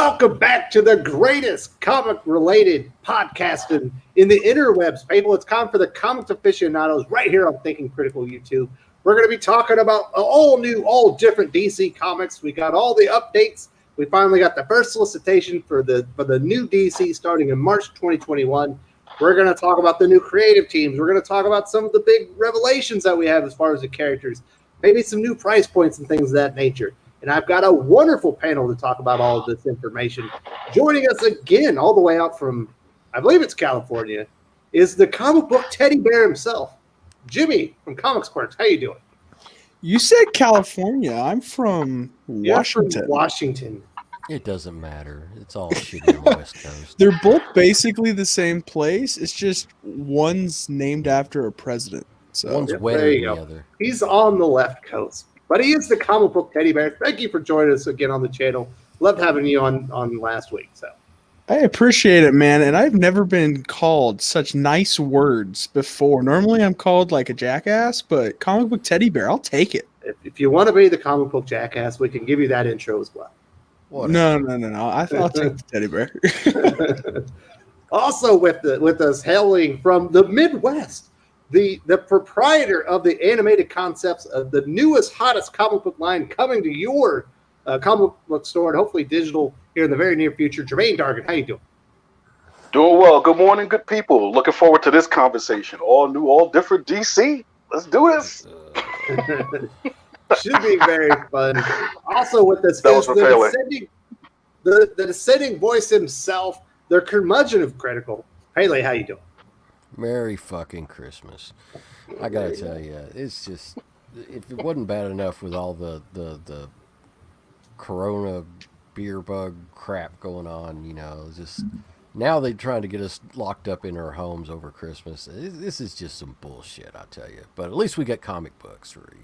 Welcome back to the greatest comic-related podcast in the interwebs, people. It's time for the Comics Aficionados right here on Thinking Critical YouTube. We're going to be talking about all new, all different DC comics. We got all the updates. We finally got the first solicitation for the new DC starting in March 2021. We're going to talk about the new creative teams. We're going to talk about some of the big revelations that we have as far as the characters, maybe some new price points and things of that nature. And I've got a wonderful panel to talk about all of this information. Joining us again, all the way out from, I believe it's California, is the comic book teddy bear himself, Jimmy from Comics Quirks. How you doing? You said California. I'm from Washington. From Washington. It doesn't matter. It's all shitty on the West Coast. They're both basically the same place. It's just one's named after a president. So one's wetter than the other. He's on the left coast. But he is the comic book teddy bear. Thank you for joining us again on the channel. Loved having you on last week. So I appreciate it, man. And I've never been called such nice words before. Normally I'm called like a jackass, but comic book teddy bear, I'll take it. If you want to be the comic book jackass, we can give you that intro as well. No. I'll take the teddy bear. Also with us hailing from the Midwest, the proprietor of the animated concepts of the newest, hottest comic book line coming to your comic book store and hopefully digital here in the very near future. Jermaine Dargan, how you doing? Doing well. Good morning, good people. Looking forward to this conversation. All new, all different DC. Let's do this. Should be very fun. Also with us That is the descending voice himself, the curmudgeon of Critical. Haley, how you doing? Merry fucking Christmas. I gotta tell you, it's just, if it wasn't bad enough with all the corona beer bug crap going on, just now they're trying to get us locked up in our homes over Christmas. This is just some bullshit, I tell you. But at least we got comic books to read.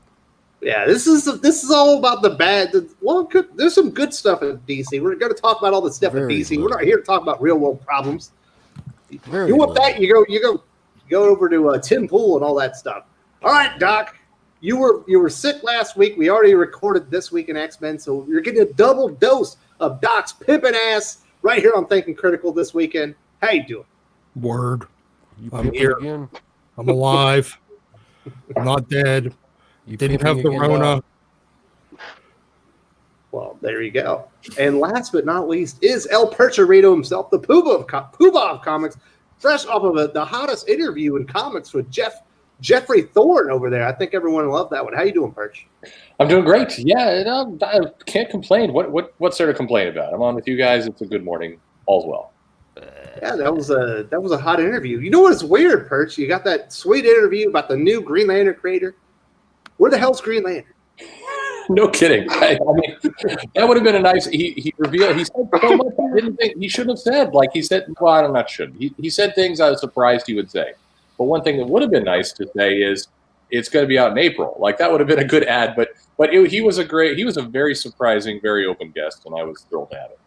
Yeah, this is all about the bad. There's some good stuff in DC. We're going to talk about all the stuff in DC. We're not here to talk about real world problems. You want that? You go over to Tim Pool and all that stuff. All right, Doc. You were sick last week. We already recorded This Week in X-Men, so you're getting a double dose of Doc's pimpin' ass right here on Thinking Critical this weekend. How you doing? Word. I'm here again. I'm alive. I'm not dead. You didn't have the Rona. Well, there you go. And last but not least is El Percherito himself, the Poobah of comics, fresh off of the hottest interview in comics with Jeffrey Thorne over there. I think everyone loved that one. How you doing, Perch? I'm doing great. Yeah, I can't complain. What's there to complain about? I'm on with you guys. It's a good morning. All's well. Yeah, that was a hot interview. You know what's weird, Perch? You got that sweet interview about the new Green Lantern creator. Where the hell's Green Lantern? No kidding. I mean, that would have been a nice. He revealed. He said so much I didn't think he shouldn't have said. Like he said, well, I'm not sure. He said things I was surprised he would say. But one thing that would have been nice to say is it's going to be out in April. Like that would have been a good ad. But he was a very surprising, very open guest, and I was thrilled to have it.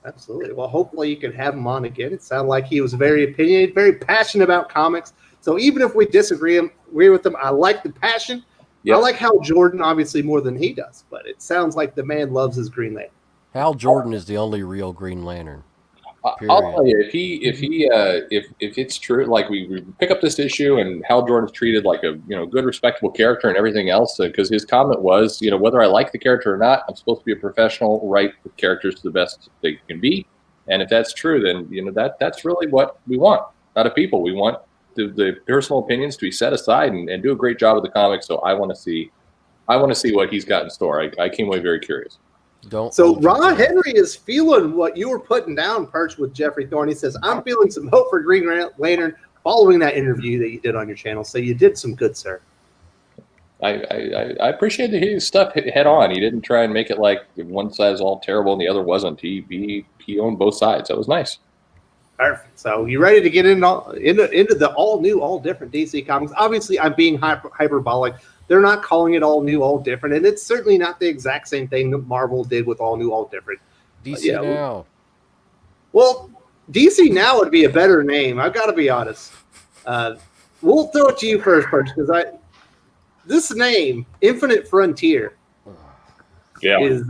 Absolutely. Well, hopefully you can have him on again. It sounded like he was very opinionated, very passionate about comics. So even if we disagree with him, I like the passion. Yep. I like Hal Jordan, obviously, more than he does. But it sounds like the man loves his Green Lantern. Hal Jordan is the only real Green Lantern. Period. I'll tell you, if it's true, like we pick up this issue and Hal Jordan's treated like a good, respectable character and everything else, because his comment was, whether I like the character or not, I'm supposed to be a professional, write the characters to the best they can be. And if that's true, then that's really what we want out of people. We want the personal opinions to be set aside and do a great job of the comics. So I want to see what he's got in store. I came away very curious. So Ron Henry is feeling what you were putting down, Perch, with Jeffrey Thorne. He says, I'm feeling some hope for Green Lantern following that interview that you did on your channel. So you did some good, sir. I appreciate that his stuff head on. He didn't try and make it like one side is all terrible and the other wasn't. He owned both sides. That was nice. Perfect. So you ready to get into the all new, all different DC comics? Obviously, I'm being hyperbolic. They're not calling it all new, all different, and it's certainly not the exact same thing that Marvel did with all new, all different. DC Now. Well, DC Now would be a better name. I've got to be honest. We'll throw it to you first, because this name, Infinite Frontier, is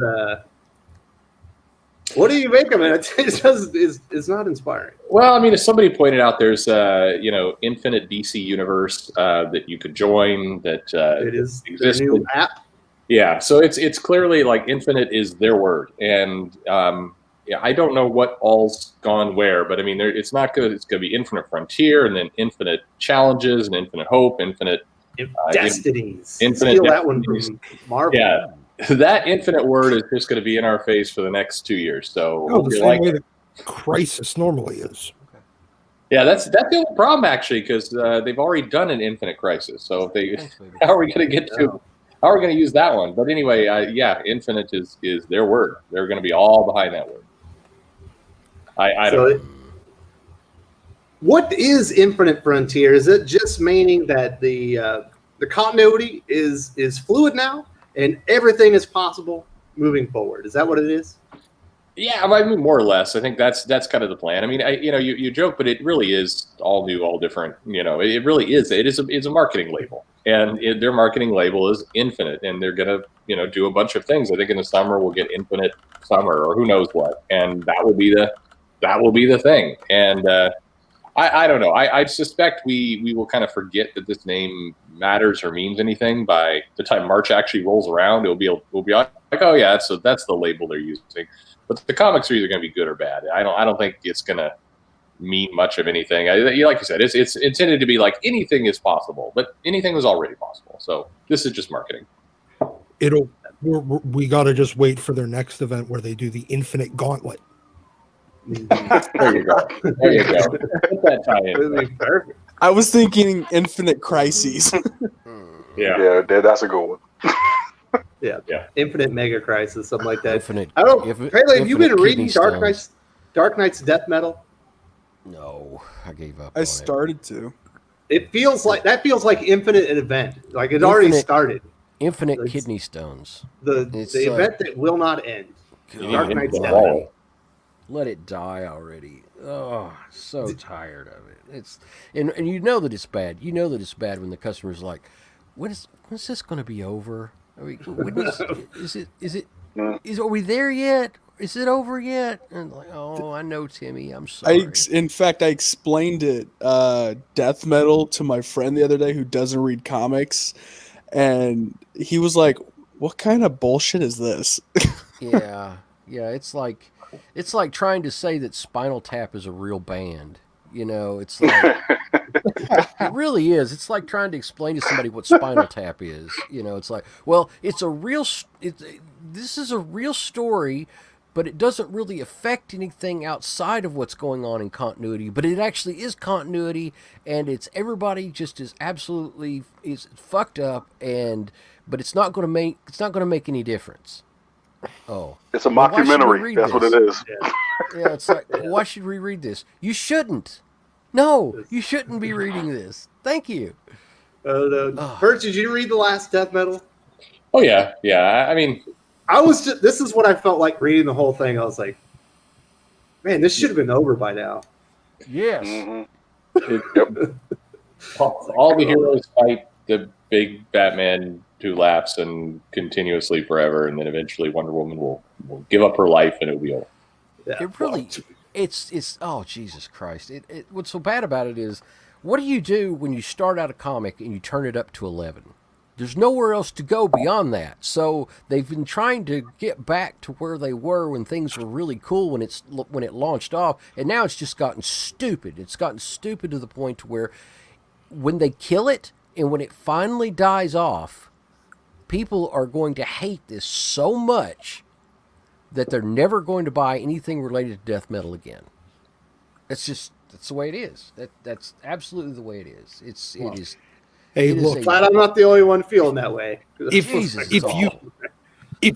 What do you make of it? It's not inspiring. Well, I mean, as somebody pointed out, there's infinite DC universe that you could join that It is a existed. new app. Yeah, so it's clearly like infinite is their word, and I don't know what all's gone where, but I mean, it's not good. It's going to be infinite frontier, and then infinite challenges, and infinite hope, infinite destinies. infinite Steal that destinies. one from Marvel. Yeah, that infinite word is just going to be in our face for the next 2 years. So Oh, hope the you same like way it. the crisis normally is. Yeah, that's the only problem actually, because they've already done an infinite crisis. So if they, Thanks, baby. how are we going to get to? How are we going to use that one? But anyway, infinite is their word. They're going to be all behind that word. I don't know. What is infinite frontier? Is it just meaning that the continuity is fluid now and everything is possible moving forward? Is that what it is? Yeah, I mean, more or less. I think that's kind of the plan. I mean, you joke, but it really is all new, all different. It really is. It's a marketing label, and their marketing label is infinite, and they're gonna do a bunch of things. I think in the summer we'll get infinite summer, or who knows what, and that will be the thing. And I don't know. I suspect we will kind of forget that this name matters or means anything by the time March actually rolls around. We'll be like, oh yeah, that's the label they're using. But the comics are either going to be good or bad. I don't think it's going to mean much of anything. Like you said, it's intended to be like anything is possible, but anything was already possible. So this is just marketing. We got to just wait for their next event where they do the Infinite Gauntlet. There you go. There you go. Put that tie in. That'd be perfect. I was thinking Infinite Crises. Yeah. That's a good one. Yeah. Yeah. Infinite Mega Crisis, something like that. Infinite. I don't. Pele, have you been infinite reading kidney Dark Knight's Death Metal? No, I gave up. I on started to. It feels like Infinite an event. Like it already Infinite- started. Infinite It's- kidney stones. The It's, event that will not end. You Dark need Knight's to Death wall. Metal. Let it die already. Oh, so tired of it. It's and you know that it's bad. You know that it's bad when the customer's like, when's this going to be over? Are we, are we there yet? Is it over yet? And like, oh, I know, Timmy. I'm sorry. In fact, I explained it, death metal, to my friend the other day who doesn't read comics, and he was like, "What kind of bullshit is this?" Yeah. It's like trying to say that Spinal Tap is a real band. It's like it really is. It's like trying to explain to somebody what Spinal Tap is. It's like, well, this is a real story, but it doesn't really affect anything outside of what's going on in continuity. But it actually is continuity, and it's everybody just is absolutely is fucked up, but it's not going to make any difference. Oh, It's a Well, why should we mockumentary. read That's what this? it is. Yeah, it's like, why should we read this? You shouldn't. No, you shouldn't be reading this. Thank you. Bert, did you read the last Death Metal? Oh yeah. I mean, This is what I felt like reading the whole thing. I was like, man, this should have been over by now. Yes. Mhm. all the heroes fight the big Batman who laughs and continuously forever, and then eventually Wonder Woman will give up her life and it'll be over. Yeah. It really, it's oh, Jesus Christ. What's so bad about it is, what do you do when you start out a comic and you turn it up to 11? There's nowhere else to go beyond that. So they've been trying to get back to where they were when things were really cool when it launched off, and now it's just gotten stupid. It's gotten stupid to the point to where when they kill it and when it finally dies off, people are going to hate this so much that they're never going to buy anything related to death metal again. That's the way it is. That's absolutely the way it is. It is. Hey, It is look, a- Glad I'm not the only one feeling that way. if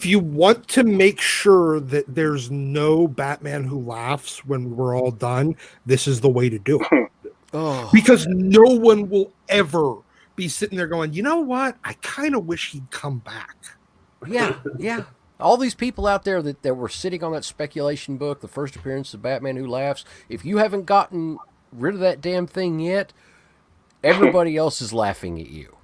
you want to make sure that there's no Batman who laughs when we're all done, this is the way to do it. Oh, Because no one will ever be sitting there going, you know what? I kind of wish he'd come back. yeah. All these people out there that were sitting on that speculation book, the first appearance of Batman Who Laughs, if you haven't gotten rid of that damn thing yet, everybody else is laughing at you.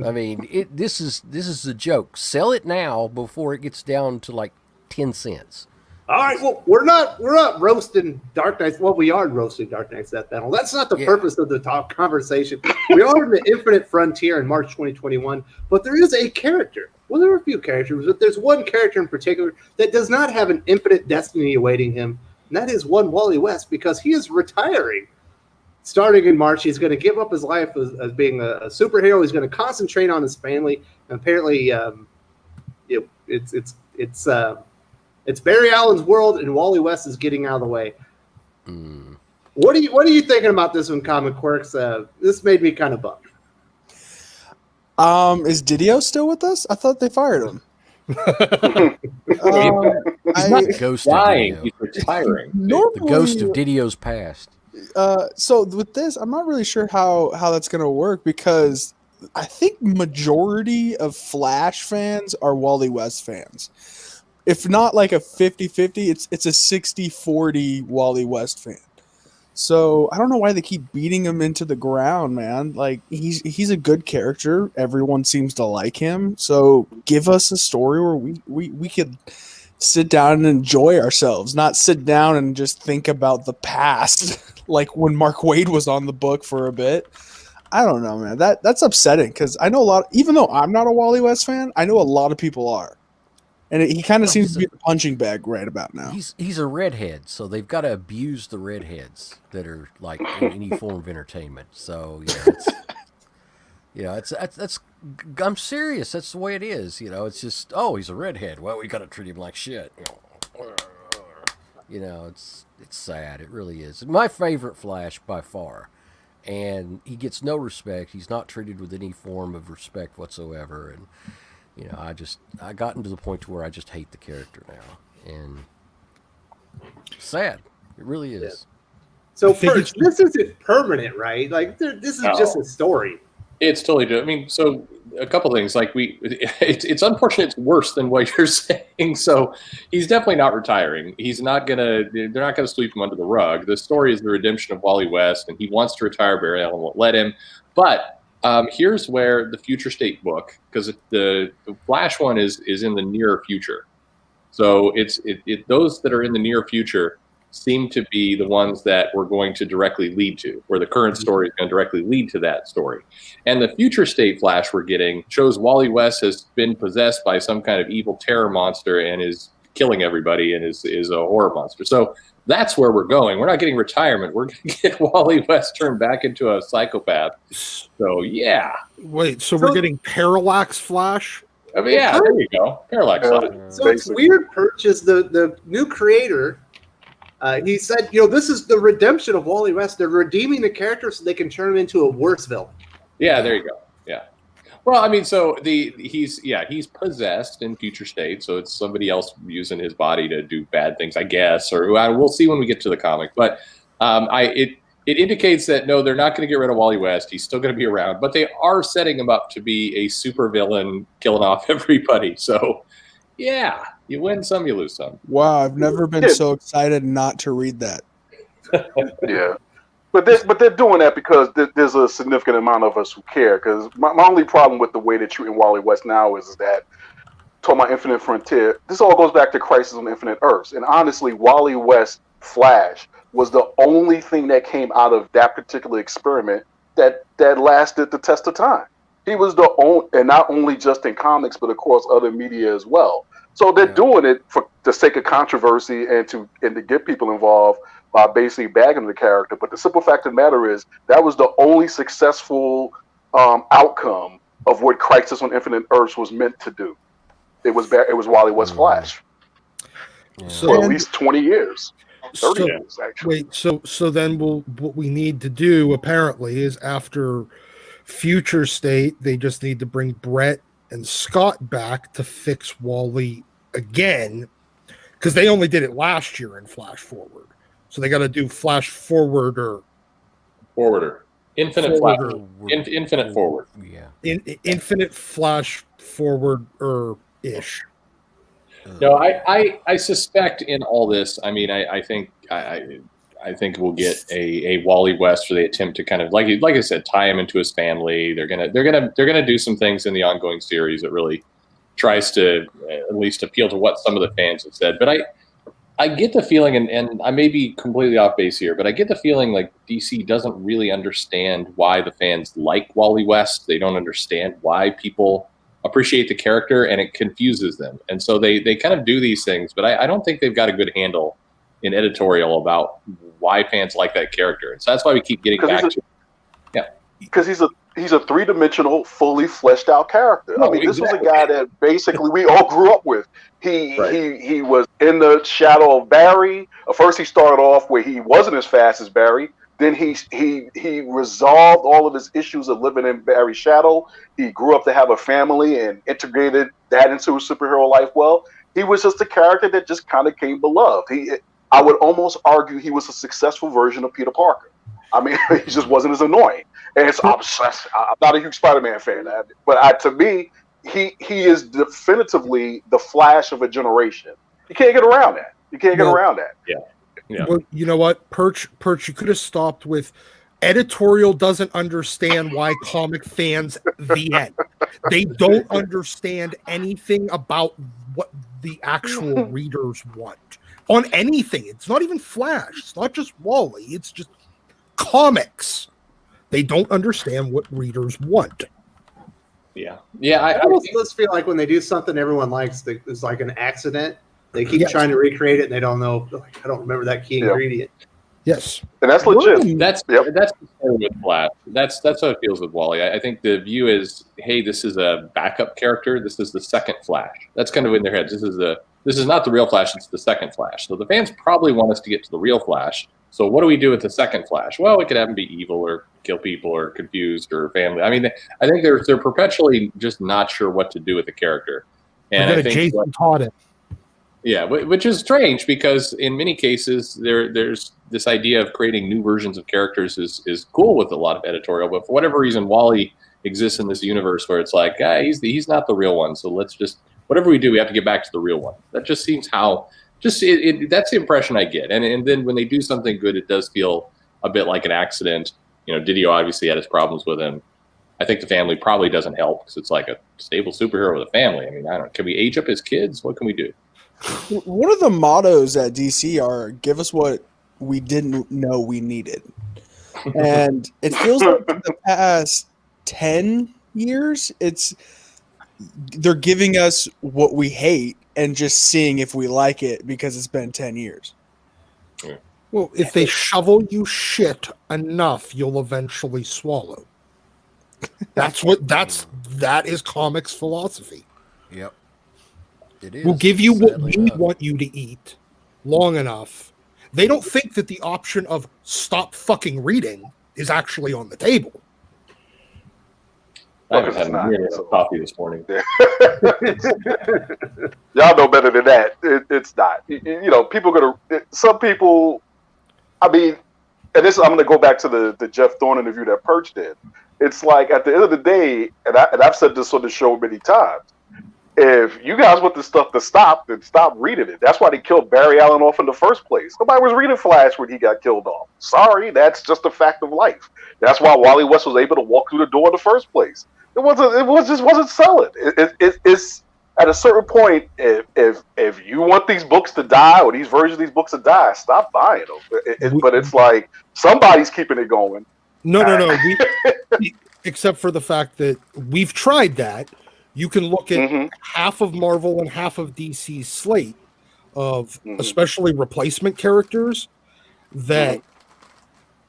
I mean, this is a joke. Sell it now before it gets down to like 10 cents. All right, well, we're not roasting Dark Knights. Well, we are roasting Dark Knight's Death Battle. That's not the purpose of the talk conversation. We are in the Infinite Frontier in March 2021, but there is a character. Well, there are a few characters, but there's one character in particular that does not have an infinite destiny awaiting him, and that is one Wally West, because he is retiring. Starting in March, he's going to give up his life as being a superhero. He's going to concentrate on his family. And apparently, it's Barry Allen's world, and Wally West is getting out of the way. What are you thinking about this one, Comic Quirks? This made me kind of bummed. Is Didio still with us? I thought they fired him. He's not Ghost dying. of He's retiring. The ghost of Didio's past. So with this, I'm not really sure how that's going to work, because I think majority of Flash fans are Wally West fans. If not like a 50-50, it's a 60-40 Wally West fan. So I don't know why they keep beating him into the ground, man. Like, he's a good character. Everyone seems to like him. So give us a story where we could sit down and enjoy ourselves, not sit down and just think about the past like when Mark Waid was on the book for a bit. I don't know, man. That's upsetting, because I know a lot, even though I'm not a Wally West fan, I know a lot of people are. And he kind of seems to be the punching bag right about now. He's a redhead, so they've got to abuse the redheads that are like in any form of entertainment. So that's I'm serious. That's the way it is. It's just, he's a redhead. Well, we got to treat him like shit. It's sad. It really is. My favorite Flash by far, and he gets no respect. He's not treated with any form of respect whatsoever, and. I gotten to the point to where I just hate the character now, and sad. It really is. Yeah. So first, this isn't permanent, right? Like, this is just a story. It's totally different. I mean, so a couple things. Like, it's unfortunate. It's worse than what you're saying. So he's definitely not retiring. They're not gonna sweep him under the rug. The story is the redemption of Wally West, and he wants to retire. Barry Allen won't let him, but. Here's where the Future State book, because the Flash one is in the near future, so it's those that are in the near future seem to be the ones that we're going to directly lead to, where the current story is going to directly lead to that story. And the Future State Flash we're getting shows Wally West has been possessed by some kind of evil terror monster and is killing everybody and is a horror monster. So that's where we're going. We're not getting retirement. We're going to get Wally West turned back into a psychopath. So, yeah. Wait, so we're getting Parallax Flash? I mean, yeah, there you go. Parallax Flash. So it's weird, Purchase, the new creator, he said, this is the redemption of Wally West. They're redeeming the character so they can turn him into a worse villain. Yeah, there you go. Yeah. Well, I mean, so he's possessed in Future State, so it's somebody else using his body to do bad things, I guess, or we'll see when we get to the comic. But it indicates that no, they're not going to get rid of Wally West. He's still going to be around, but they are setting him up to be a super villain, killing off everybody. So, yeah, you win some, you lose some. Wow, I've never been so excited not to read that. Yeah. But they're doing that because there's a significant amount of us who care. Because my only problem with the way they're treating Wally West now is that, talking about Infinite Frontier, this all goes back to Crisis on Infinite Earths. And honestly, Wally West Flash was the only thing that came out of that particular experiment that lasted the test of time. He was the only, and not only just in comics, but across other media as well. So they're doing it for the sake of controversy and to get people involved by basically bagging the character. But the simple fact of the matter is that was the only successful outcome of what Crisis on Infinite Earths was meant to do. It was Wally West Flash. So for at least 20 years. 30 years, actually. Wait, so then what we need to do, apparently, is after Future State, they just need to bring Brett and Scott back to fix Wally again, because they only did it last year in Flash Forward. So they got to do Flash Forwarder. Infinite Forwarder. Flash. Infinite Forward. Yeah. Infinite Flash Forwarder-ish. No, I suspect in all this, I mean, I think we'll get a Wally West for the attempt to kind of, like I said, tie him into his family. They're gonna do some things in the ongoing series that really tries to at least appeal to what some of the fans have said. But I get the feeling, and I may be completely off base here, but I get the feeling like DC doesn't really understand why the fans like Wally West. They don't understand why people appreciate the character, and it confuses them. And so they kind of do these things, but I don't think they've got a good handle in editorial about why fans like that character. And so that's why we keep getting back to because he's a three-dimensional, fully fleshed out character. No, I mean, exactly. This was a guy that basically we all grew up with. Right. He was in the shadow of Barry. First, he started off where he wasn't as fast as Barry. Then he resolved all of his issues of living in Barry's shadow. He grew up to have a family and integrated that into his superhero life well. He was just a character that just kind of came beloved. I would almost argue he was a successful version of Peter Parker. I mean, he just wasn't as annoying. And I'm not a huge Spider-Man fan, but to me, he is definitively the Flash of a generation. You can't get around that. Yeah. Well, you know what, Perch, you could have stopped with editorial doesn't understand why comic fans the end. They don't understand anything about what the actual readers want on anything. It's not even Flash. It's not just Wally. It's just comics. They don't understand what readers want. Yeah. I almost feel like when they do something everyone likes, it's like an accident. They keep trying to recreate it, and they don't know. Like, I don't remember that key ingredient. Yes, and that's legit. That's the story with Flash. That's how it feels with Wally. I think the view is, hey, this is a backup character. This is the second Flash. That's kind of in their heads. This is not the real Flash. It's the second Flash. So the fans probably want us to get to the real Flash. So what do we do with the second Flash? Well, we could have him be evil or kill people or confused or family. I mean, I think they're perpetually just not sure what to do with the character. And I think Jason taught it. Yeah, which is strange because in many cases there's this idea of creating new versions of characters is cool with a lot of editorial, but for whatever reason, Wally exists in this universe where it's like, he's not the real one, so let's just whatever we do, we have to get back to the real one. That just seems how. That's the impression I get. And then when they do something good, it does feel a bit like an accident. You know, Didio obviously had his problems with him. I think the family probably doesn't help because it's like a stable superhero with a family. I mean, I don't know. Can we age up his kids? What can we do? One of the mottos at DC are give us what we didn't know we needed. And it feels like the past 10 years, they're giving us what we hate and just seeing if we like it because it's been 10 years. Well, if they shovel you shit enough, you'll eventually swallow. That is comics philosophy. Yep. It is. We'll give you what sadly we enough. want you to eat long enough. They don't think that the option of stop fucking reading is actually on the table. I haven't had a coffee this morning. Y'all know better than that. It's not. You know, some people, I mean, and this, I'm going to go back to the Jeff Thorne interview that Perch did. It's like at the end of the day, and I've said this on the show many times, if you guys want this stuff to stop, then stop reading it. That's why they killed Barry Allen off in the first place. Nobody was reading Flash when he got killed off. Sorry, that's just a fact of life. That's why Wally West was able to walk through the door in the first place. It wasn't selling. It's at a certain point, if you want these books to die or these versions of these books to die, stop buying them. But it's like somebody's keeping it going. No. Except for the fact that we've tried that. You can look at half of Marvel and half of DC's slate of especially replacement characters that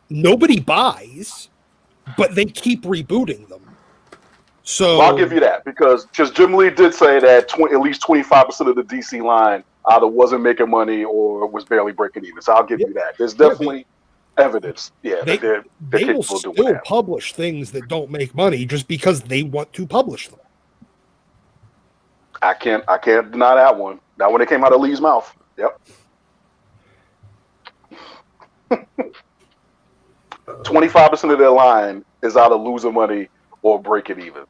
nobody buys, but they keep rebooting them. So I'll give you that because Jim Lee did say that at least 25% of the DC line either wasn't making money or was barely breaking even. So I'll give you that. There's definitely evidence. Yeah, they will still publish things that don't make money just because they want to publish them. I can't deny that one. That one that came out of Lee's mouth. Yep. 25% of their line is either losing money or breaking even.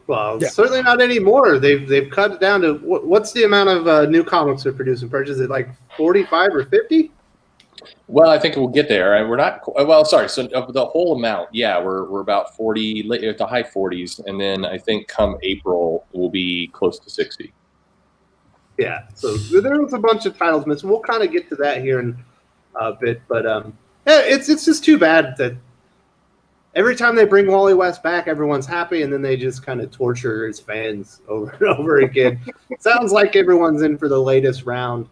Well, certainly not anymore. They've cut it down to what's the amount of new comics they're producing? Is it like 45 or 50? Well, I think we'll get there, and we're not. Well, sorry. So of the whole amount, we're about 40, at the high 40s, and then I think come April we'll be close to 60. Yeah, so there was a bunch of titles missing. We'll kind of get to that here in a bit, but it's just too bad that every time they bring Wally West back, everyone's happy, and then they just kind of torture his fans over and over again. Sounds like everyone's in for the latest round.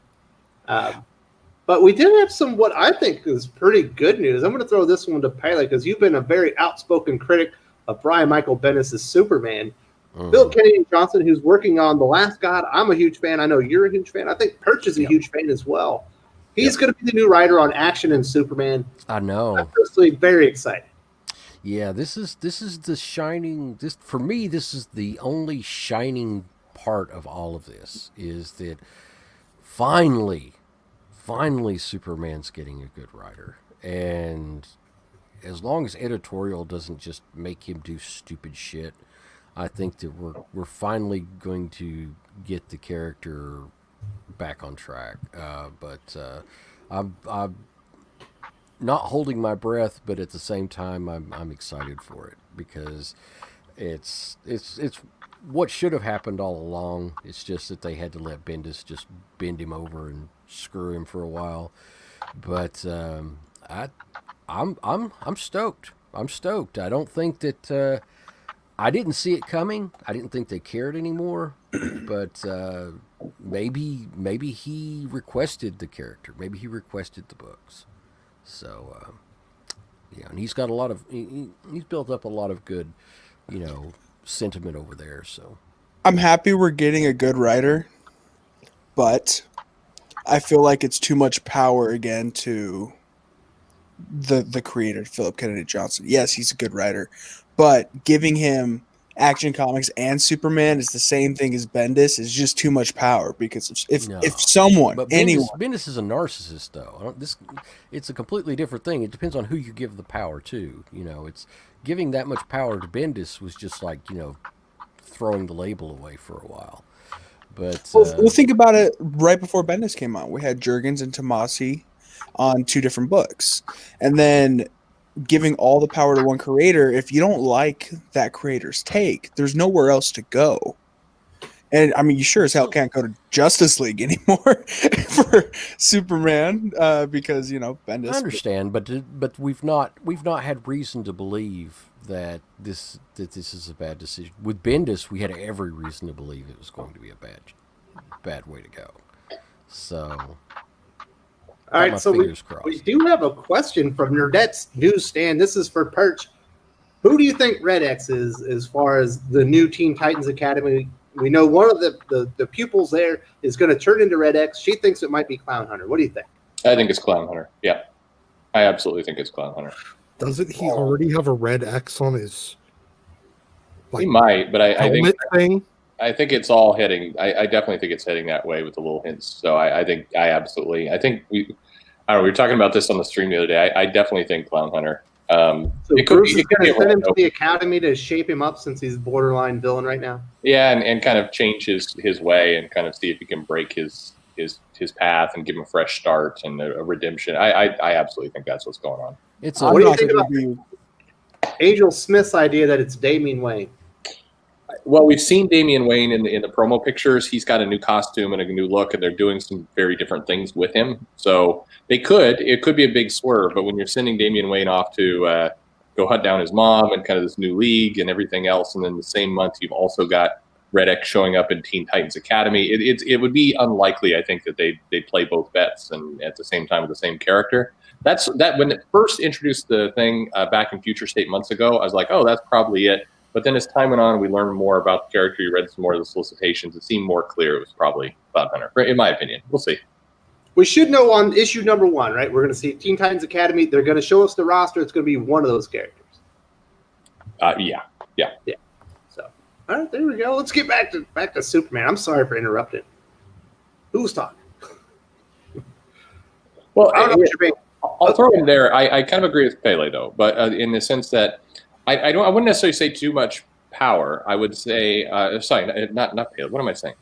But we did have some what I think is pretty good news. I'm going to throw this one to Pele because you've been a very outspoken critic of Brian Michael Bendis' Superman. Philip Kennedy Johnson, who's working on The Last God. I'm a huge fan. I know you're a huge fan. I think Perch is a huge fan as well. He's going to be the new writer on Action and Superman. I know. I'm personally very excited. Yeah, this is the shining. For me, this is the only shining part of all of this is that finally, Superman's getting a good writer, and as long as editorial doesn't just make him do stupid shit, I think that we're finally going to get the character back on track. But I'm not holding my breath, but at the same time, I'm excited for it because it's what should have happened all along. It's just that they had to let Bendis just bend him over and screw him for a while. But I'm stoked. I'm stoked. I don't think that I didn't see it coming. I didn't think they cared anymore. But maybe he requested the character. Maybe he requested the books. So yeah, and he's got a lot of he's built up a lot of good, sentiment over there. So I'm happy we're getting a good writer, but I feel like it's too much power again to the creator, Philip Kennedy Johnson. Yes, he's a good writer, but giving him Action Comics and Superman is the same thing as Bendis is just too much power because if someone, but anyone. Bendis is a narcissist, though. It's a completely different thing. It depends on who you give the power to. It's giving that much power to Bendis was just like, throwing the label away for a while. But we'll think about it right before Bendis came out. We had Jurgens and Tomasi on 2 different books. And then giving all the power to one creator, if you don't like that creator's take, there's nowhere else to go. And I mean, you sure as hell can't go to Justice League anymore for Superman because Bendis. I understand, but we've not had reason to believe that this is a bad decision. With Bendis, we had every reason to believe it was going to be a bad way to go. So. All right, so we do have a question from Nerdette's newsstand. This is for Perch. Who do you think Red X is as far as the new Teen Titans Academy? We know one of the pupils there is going to turn into Red X. She thinks it might be Clown Hunter. What do you think? I think it's Clown Hunter. Yeah, I absolutely think it's Clown Hunter. Doesn't he already have a red X on his? He might, but I think thing. I think it's all heading. I definitely think it's heading that way with the little hints. So I think we. I don't know. We were talking about this on the stream the other day. I definitely think Clown Hunter. So Bruce is going to send him to the academy to shape him up since he's borderline villain right now. Yeah, and kind of change his way and kind of see if he can break his path and give him a fresh start and a redemption. I absolutely think that's what's going on. What do you think about Angel Smith's idea that it's Damian Wayne? Well, we've seen Damian Wayne in the promo pictures. He's got a new costume and a new look, and they're doing some very different things with him. So it could be a big swerve, but when you're sending Damian Wayne off to go hunt down his mom and kind of this new league and everything else, and then the same month you've also got Red X showing up in Teen Titans Academy, it would be unlikely, I think, that they play both bets and at the same time with the same character. That when it first introduced the thing back in Future State months ago, I was like, oh, that's probably it. But then as time went on, we learned more about the character. You read some more of the solicitations. It seemed more clear it was probably Cloud Hunter, in my opinion. We'll see. We should know on issue number 1, right? We're going to see Teen Titans Academy. They're going to show us the roster. It's going to be one of those characters. Yeah. So, all right, there we go. Let's get back to Superman. I'm sorry for interrupting. Who's talking? Well, I'll throw in there. I kind of agree with Pele though, but in the sense that I wouldn't necessarily say too much power. I would say sorry, not Pele. What am I saying?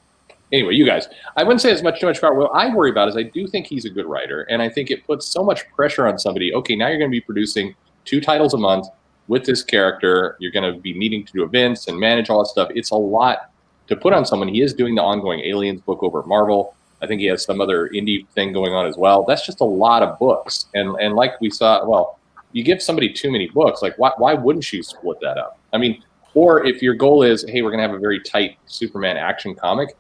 Anyway, you guys, I wouldn't say too much power. What I worry about is I do think he's a good writer, and I think it puts so much pressure on somebody. Okay, now you're going to be producing 2 titles a month with this character. You're going to be needing to do events and manage all that stuff. It's a lot to put on someone. He is doing the ongoing Aliens book over at Marvel. I think he has some other indie thing going on as well. That's just a lot of books. And like we saw, well, you give somebody too many books, like why wouldn't you split that up? I mean, or if your goal is, hey, we're going to have a very tight Superman action comic,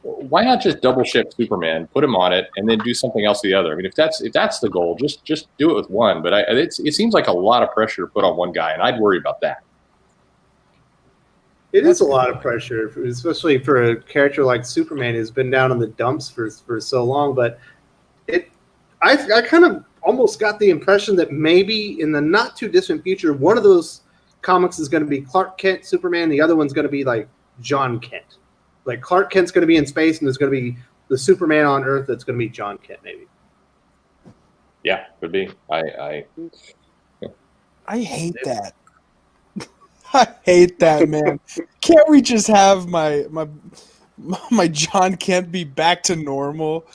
why not just double ship Superman, put him on it, and then do something else the other? I mean, if that's the goal, just do it with one. But it seems like a lot of pressure to put on one guy, and I'd worry about that. It is a lot of pressure, especially for a character like Superman who's been down in the dumps for so long. But I kind of almost got the impression that maybe in the not too distant future, one of those comics is going to be Clark Kent, Superman. The other one's going to be like John Kent. Like Clark Kent's going to be in space, and there's going to be the Superman on Earth that's going to be John Kent, maybe. Yeah, could be. I hate that. I hate that, man. Can't we just have my John Kent be back to normal?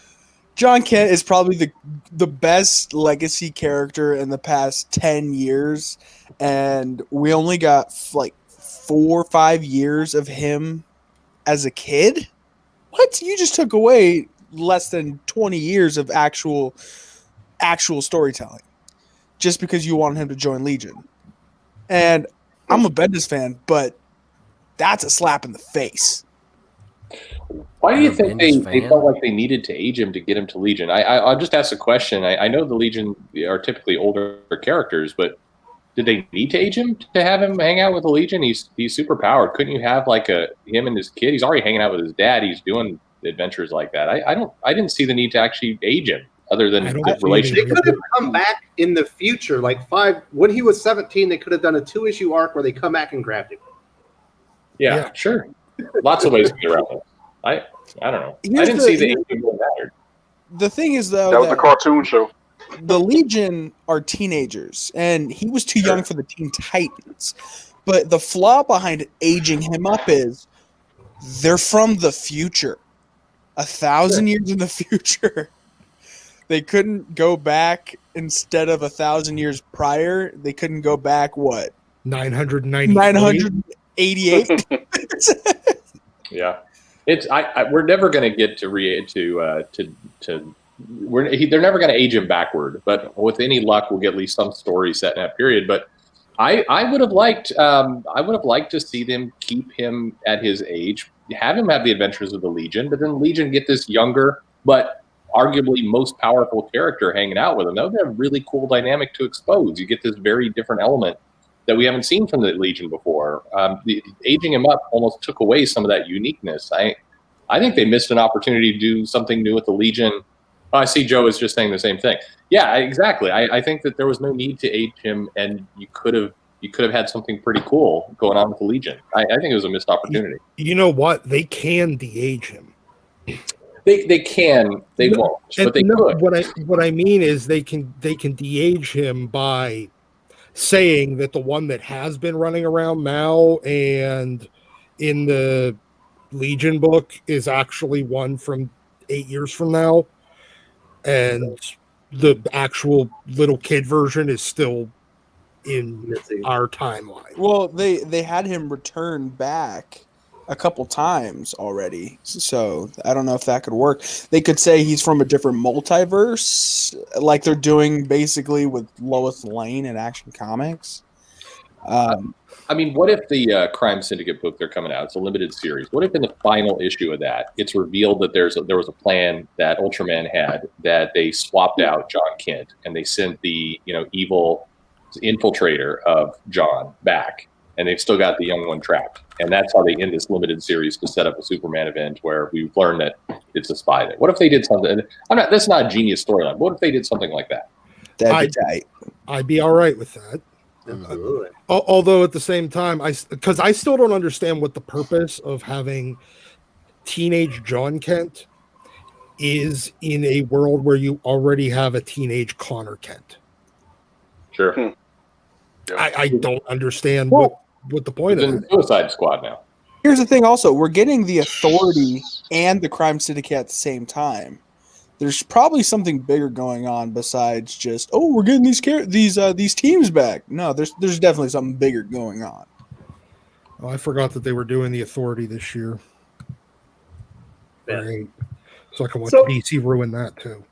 John Kent is probably the best legacy character in the past 10 years, and we only got like 4 or 5 years of him as a kid. What? You just took away less than 20 years of actual storytelling just because you wanted him to join Legion. And I'm a Bendis fan, but that's a slap in the face. Why do you think they felt like they needed to age him to get him to Legion? I'll just ask a question. I know the Legion are typically older characters, but did they need to age him to have him hang out with the Legion? He's super powered. Couldn't you have like him and his kid? He's already hanging out with his dad. He's doing adventures like that. I didn't see the need to actually age him, other than the relationship. They could have come back in the future, like when he was 17. They could have done a 2-issue arc where they come back and grabbed him. Yeah, sure. Lots of ways to get around it. I don't know. I didn't see the aging really mattered. The thing is, though, that was the cartoon show. The Legion are teenagers, and he was too young for the Teen Titans. But the flaw behind aging him up is they're from the future. 1,000 years in the future. They couldn't go back instead of 1,000 years prior. They couldn't go back, what? 988? Yeah. We're never going to get they're never going to age him backward, but with any luck, we'll get at least some story set in that period. But I would have liked to see them keep him at his age, have him have the adventures of the Legion, but then Legion get this younger but arguably most powerful character hanging out with him. That would be a really cool dynamic to expose. You get this very different element that we haven't seen from the Legion before. Aging him up almost took away some of that uniqueness. I think they missed an opportunity to do something new with the Legion. Oh, I see Joe is just saying the same thing. Yeah, exactly. I think that there was no need to age him, and you could have had something pretty cool going on with the Legion. I think it was a missed opportunity. You know what? They can de-age him. They can. They won't. But they could. What I mean is they can de-age him by saying that the one that has been running around now and in the Legion book is actually one from 8 years from now, and the actual little kid version is still in our timeline. Well, they had him return back a couple times already, so I don't know if that could work. They could say he's from a different multiverse, like they're doing basically with Lois Lane in Action Comics. I mean, what if the Crime Syndicate book they're coming out, it's a limited series, what if in the final issue of that, it's revealed that there was a plan that Ultraman had, that they swapped out John Kent and they sent the evil infiltrator of John back, and they've still got the young one trapped, and that's how they end this limited series to set up a Superman event where we've learned that it's a spy. What if they did something? That's not a genius storyline. What if they did something like that? That'd be tight. I'd be all right with that. Absolutely. Although at the same time, because I still don't understand what the purpose of having teenage John Kent is in a world where you already have a teenage Connor Kent. Sure. I don't understand what the point is. of In the Suicide Squad now. Here's the thing also, we're getting the Authority and the Crime Syndicate at the same time. There's probably something bigger going on besides just, we're getting these teams back. No, there's definitely something bigger going on. Oh, I forgot that they were doing the Authority this year. Yeah. Right. So I can watch So- DC ruin that too.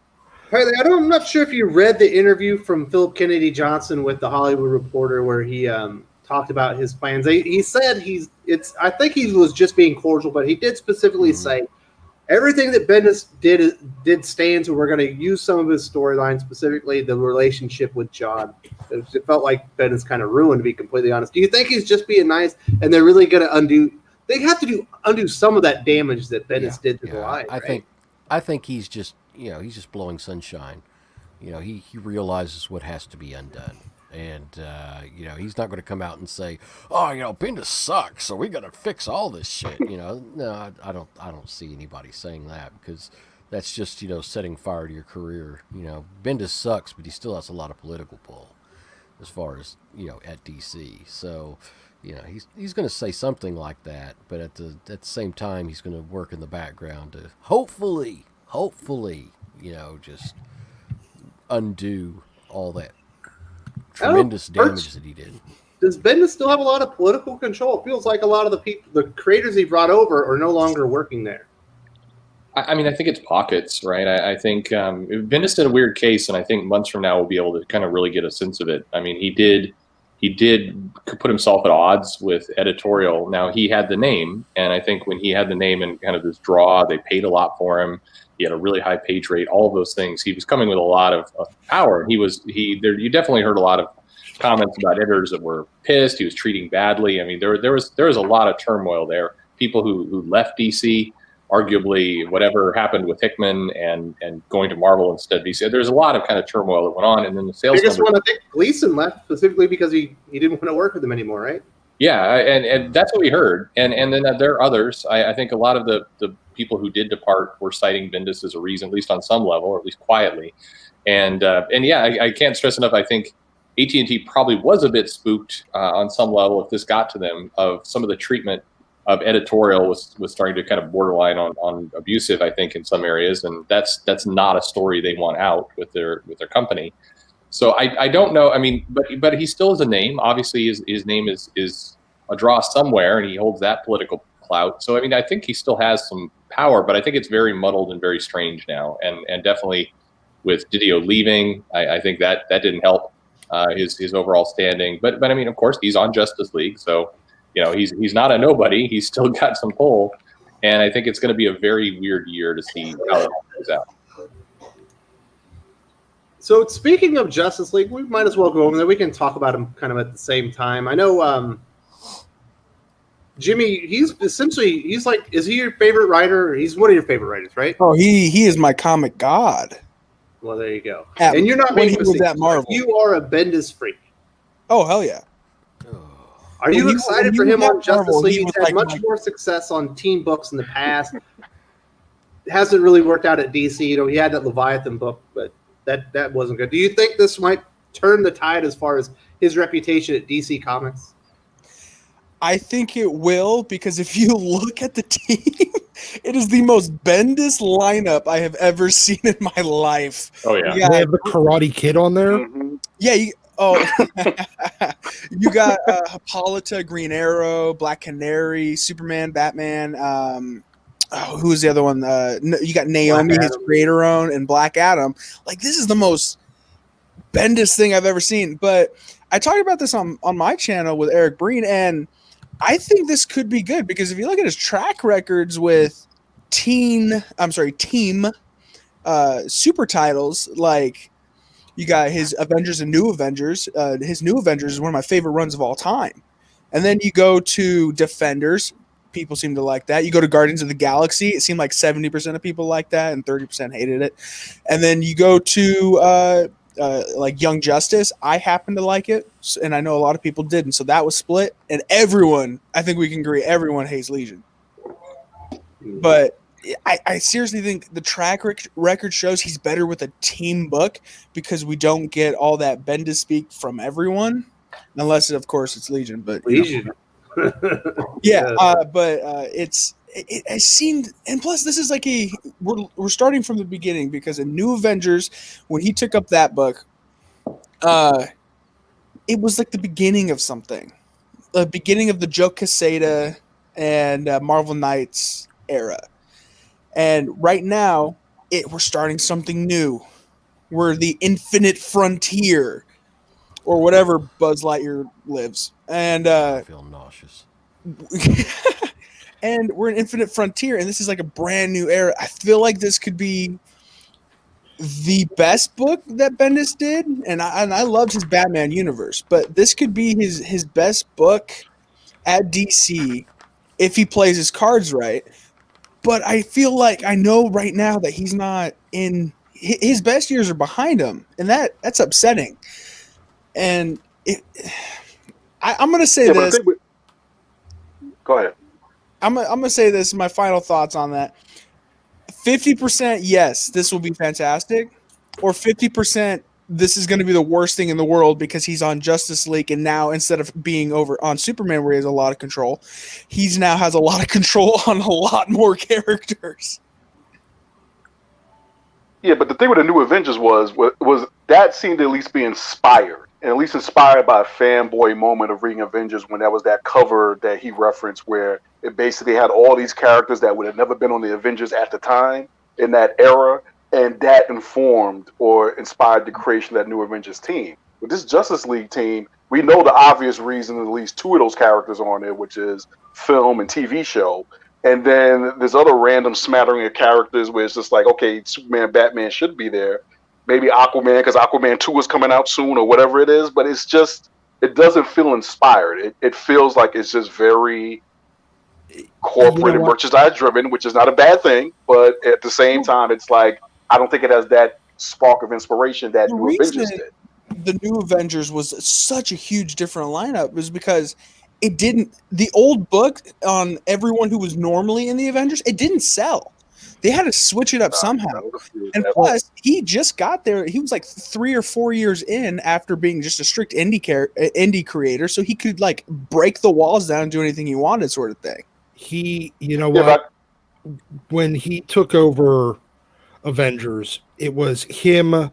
Harley, I'm not sure if you read the interview from Philip Kennedy Johnson with the Hollywood Reporter where he talked about his plans. He said I think he was just being cordial, but he did specifically say everything that Bendis did stands, and we're going to use some of his storylines, specifically the relationship with John. It felt like Bendis kind of ruined, to be completely honest. Do you think he's just being nice, and they're really going to undo? They have to undo some of that damage that Bendis did to the line. I think he's just he's just blowing sunshine. He realizes what has to be undone. And, he's not going to come out and say, oh, Bendis sucks, so we got to fix all this shit. No, I don't see anybody saying that because that's just, setting fire to your career. Bendis sucks, but he still has a lot of political pull as far as, at DC. So, he's going to say something like that, but at the same time, he's going to work in the background to hopefully, just undo all that tremendous damage that he did. Does Bendis still have a lot of political control? It feels like a lot of the creators he brought over are no longer working there. I mean, I think it's pockets, right? I think Bendis did a weird case, and I think months from now we'll be able to kind of really get a sense of it. I mean, he did put himself at odds with editorial. Now, he had the name, and I think when he had the name and kind of this draw, they paid a lot for him. He had a really high page rate, all of those things. He was coming with a lot of power. You definitely heard a lot of comments about editors that were pissed. He was treating badly. I mean, there was a lot of turmoil there. People who left DC, arguably whatever happened with Hickman and going to Marvel instead of DC. There's a lot of kind of turmoil that went on, and then the sales. I think Gleason left specifically because he didn't want to work with them anymore, right? Yeah, and that's what we heard. And then there are others. I think a lot of the people who did depart were citing Bendis as a reason, at least on some level, or at least quietly. And I can't stress enough. I think AT&T probably was a bit spooked on some level if this got to them of some of the treatment of editorial was starting to kind of borderline on abusive, I think, in some areas, and that's not a story they want out with their company. So I don't know. I mean, but he still has a name. Obviously, his name is a draw somewhere, and he holds that political clout. So I mean, I think he still has some power, but I think it's very muddled and very strange now, and definitely with Didio leaving, I think that didn't help his overall standing. But I mean, of course, he's on Justice League, so. He's not a nobody. He's still got some pull, and I think it's going to be a very weird year to see how it plays out. So speaking of Justice League, we might as well go over there. We can talk about him kind of at the same time. I know Jimmy. He's like, is he your favorite writer? He's one of your favorite writers, right? Oh, he is my comic god. Well, there you go. And you're not being that Marvel. You are a Bendis freak. Oh, hell yeah. Are you excited for him on Justice League? He's had much more success on team books in the past. It hasn't really worked out at DC. He had that Leviathan book, but that wasn't good. Do you think this might turn the tide as far as his reputation at DC Comics? I think it will, because if you look at the team, it is the most Bendis lineup I have ever seen in my life. Oh, yeah. They have the Karate Kid on there? Mm-hmm. Yeah, you got Hippolyta, Green Arrow, Black Canary, Superman, Batman. Who's the other one? You got Naomi, his creator own, and Black Adam. Like, this is the most Bendis thing I've ever seen. But I talked about this on my channel with Eric Breen, and I think this could be good because if you look at his track records with team super titles, like. You got his Avengers and New Avengers. His New Avengers is one of my favorite runs of all time. And then you go to Defenders. People seem to like that. You go to Guardians of the Galaxy. It seemed like 70% of people liked that and 30% hated it. And then you go to like Young Justice. I happen to like it, and I know a lot of people didn't. So that was split. And everyone, I think we can agree, everyone hates Legion. But I seriously think the track record shows he's better with a team book because we don't get all that Bendis speak from everyone, unless of course it's Legion. But Legion, yeah. It seemed, and plus this is like we're starting from the beginning because in New Avengers when he took up that book, it was like the beginning of something, the beginning of the Joe Quesada and Marvel Knights era. And right now, we're starting something new. We're the infinite frontier, or whatever Buzz Lightyear lives. And I feel nauseous. and we're an infinite frontier, and this is like a brand new era. I feel like this could be the best book that Bendis did, and I loved his Batman universe, but this could be his best book at DC if he plays his cards right. But I feel like I know right now that he's not in his best years are behind him, and that's upsetting. And I'm going to say this. Go ahead. I'm going to say this. My final thoughts on that. 50% yes, this will be fantastic, or 50% this is going to be the worst thing in the world because he's on Justice League, and now instead of being over on Superman where he has a lot of control, he's now has a lot of control on a lot more characters. Yeah, but the thing with the New Avengers was that seemed to at least be inspired, and at least inspired by a fanboy moment of reading Avengers when that was that cover that he referenced where it basically had all these characters that would have never been on the Avengers at the time in that era, and that informed or inspired the creation of that New Avengers team. With this Justice League team, we know the obvious reason at least two of those characters are on there, which is film and TV show. And then there's other random smattering of characters where it's just like, okay, Superman, Batman should be there. Maybe Aquaman, because Aquaman 2 is coming out soon or whatever it is. But it's just, it doesn't feel inspired. It feels like it's just very corporate and merchandise driven, which is not a bad thing. But at the same time, it's like, I don't think it has that spark of inspiration that New Avengers did. The New Avengers was such a huge different lineup was because it didn't. The old book on everyone who was normally in the Avengers, it didn't sell. They had to switch it up somehow. And plus, he just got there. He was like 3 or 4 years in after being just a strict indie creator, so he could like break the walls down and do anything he wanted, sort of thing. When he took over Avengers, it was him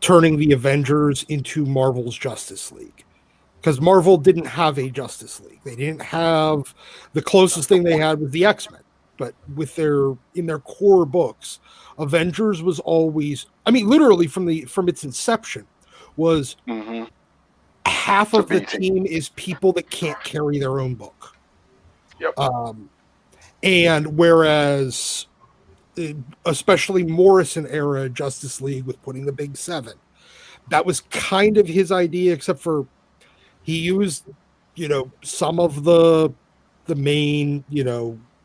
turning the Avengers into Marvel's Justice League. Because Marvel didn't have a Justice League. They didn't have the closest thing they had was the X-Men. But with in their core books, Avengers was always, I mean, literally from its inception, was half of the team is people that can't carry their own book. Yep. And whereas, especially Morrison era Justice League with putting the Big Seven, that was kind of his idea, except for he used, some of the main,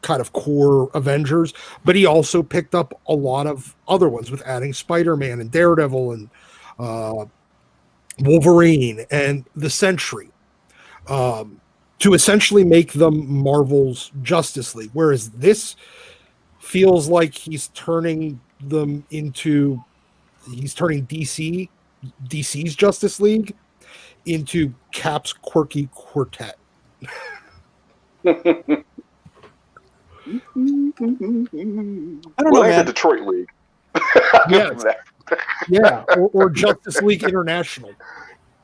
kind of core Avengers, but he also picked up a lot of other ones with adding Spider-Man and Daredevil and Wolverine and the Sentry to essentially make them Marvel's Justice League. Whereas this feels like he's turning DC's Justice League into Cap's quirky quartet. I don't know, like man. the Detroit League. Yeah, or Justice League International.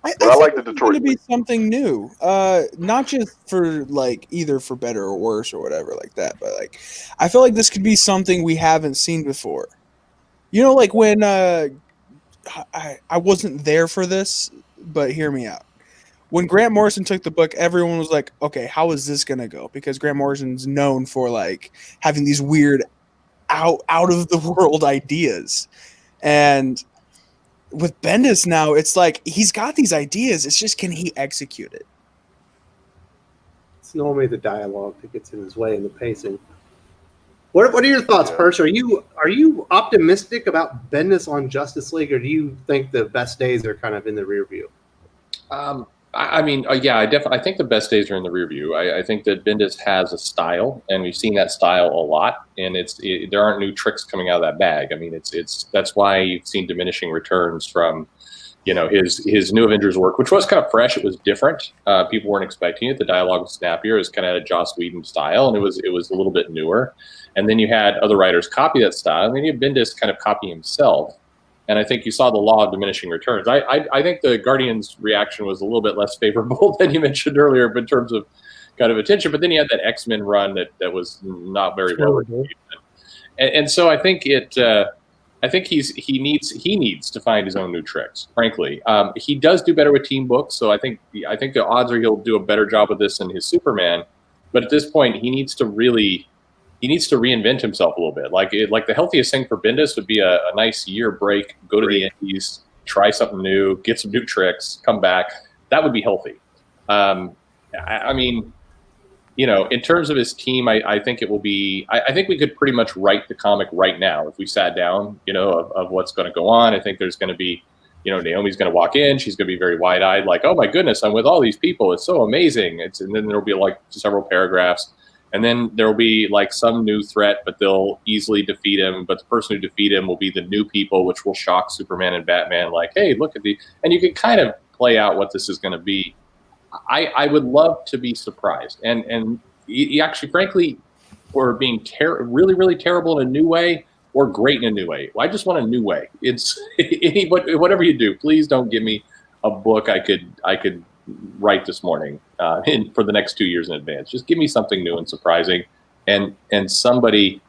I like the it's Detroit going to be League. something new, not just for like either for better or worse or whatever like that, but like I feel like this could be something we haven't seen before. Like when I wasn't there for this, but hear me out. When Grant Morrison took the book, everyone was like, okay, how is this going to go? Because Grant Morrison's known for like having these weird out of the world ideas. And with Bendis now, it's like he's got these ideas. It's just, can he execute it? It's normally the dialogue that gets in his way and the pacing. What are your thoughts, Perch? Are you optimistic about Bendis on Justice League, or do you think the best days are kind of in the rear view? I think the best days are in the rear view. I think that Bendis has a style, and we've seen that style a lot. And there aren't new tricks coming out of that bag. I mean, that's why you've seen diminishing returns from, his New Avengers work, which was kind of fresh. It was different. People weren't expecting it. The dialogue was snappier. It was kind of a Joss Whedon style, and it was a little bit newer. And then you had other writers copy that style, and then you had Bendis kind of copy himself. And I think you saw the law of diminishing returns. I think the Guardians' reaction was a little bit less favorable than you mentioned earlier in terms of kind of attention. But then you had that X-Men run that was not very well received. and so I think I think he needs to find his own new tricks. Frankly, he does do better with team books, so I think the odds are he'll do a better job with this than his Superman. But at this point, he needs to reinvent himself a little bit. Like the healthiest thing for Bendis would be a nice year break, go to the Indies, try something new, get some new tricks, come back. That would be healthy. I mean, you know, in terms of his team, I think it will be. I think we could pretty much write the comic right now if we sat down, you know, of what's going to go on. I think there's going to be, you know, Naomi's going to walk in. She's going to be very wide-eyed, like, oh my goodness, I'm with all these people. It's so amazing. And then there'll be like several paragraphs, and then there will be like some new threat, but they'll easily defeat him. But the person who defeat him will be the new people, which will shock Superman and Batman. Like, hey, look at the, and you can kind of play out what this is going to be. I would love to be surprised, and he actually, frankly, or being really, really terrible in a new way, or great in a new way. I just want a new way. It's whatever you do, please don't give me a book I could write this morning for the next 2 years in advance. Just give me something new and surprising, and somebody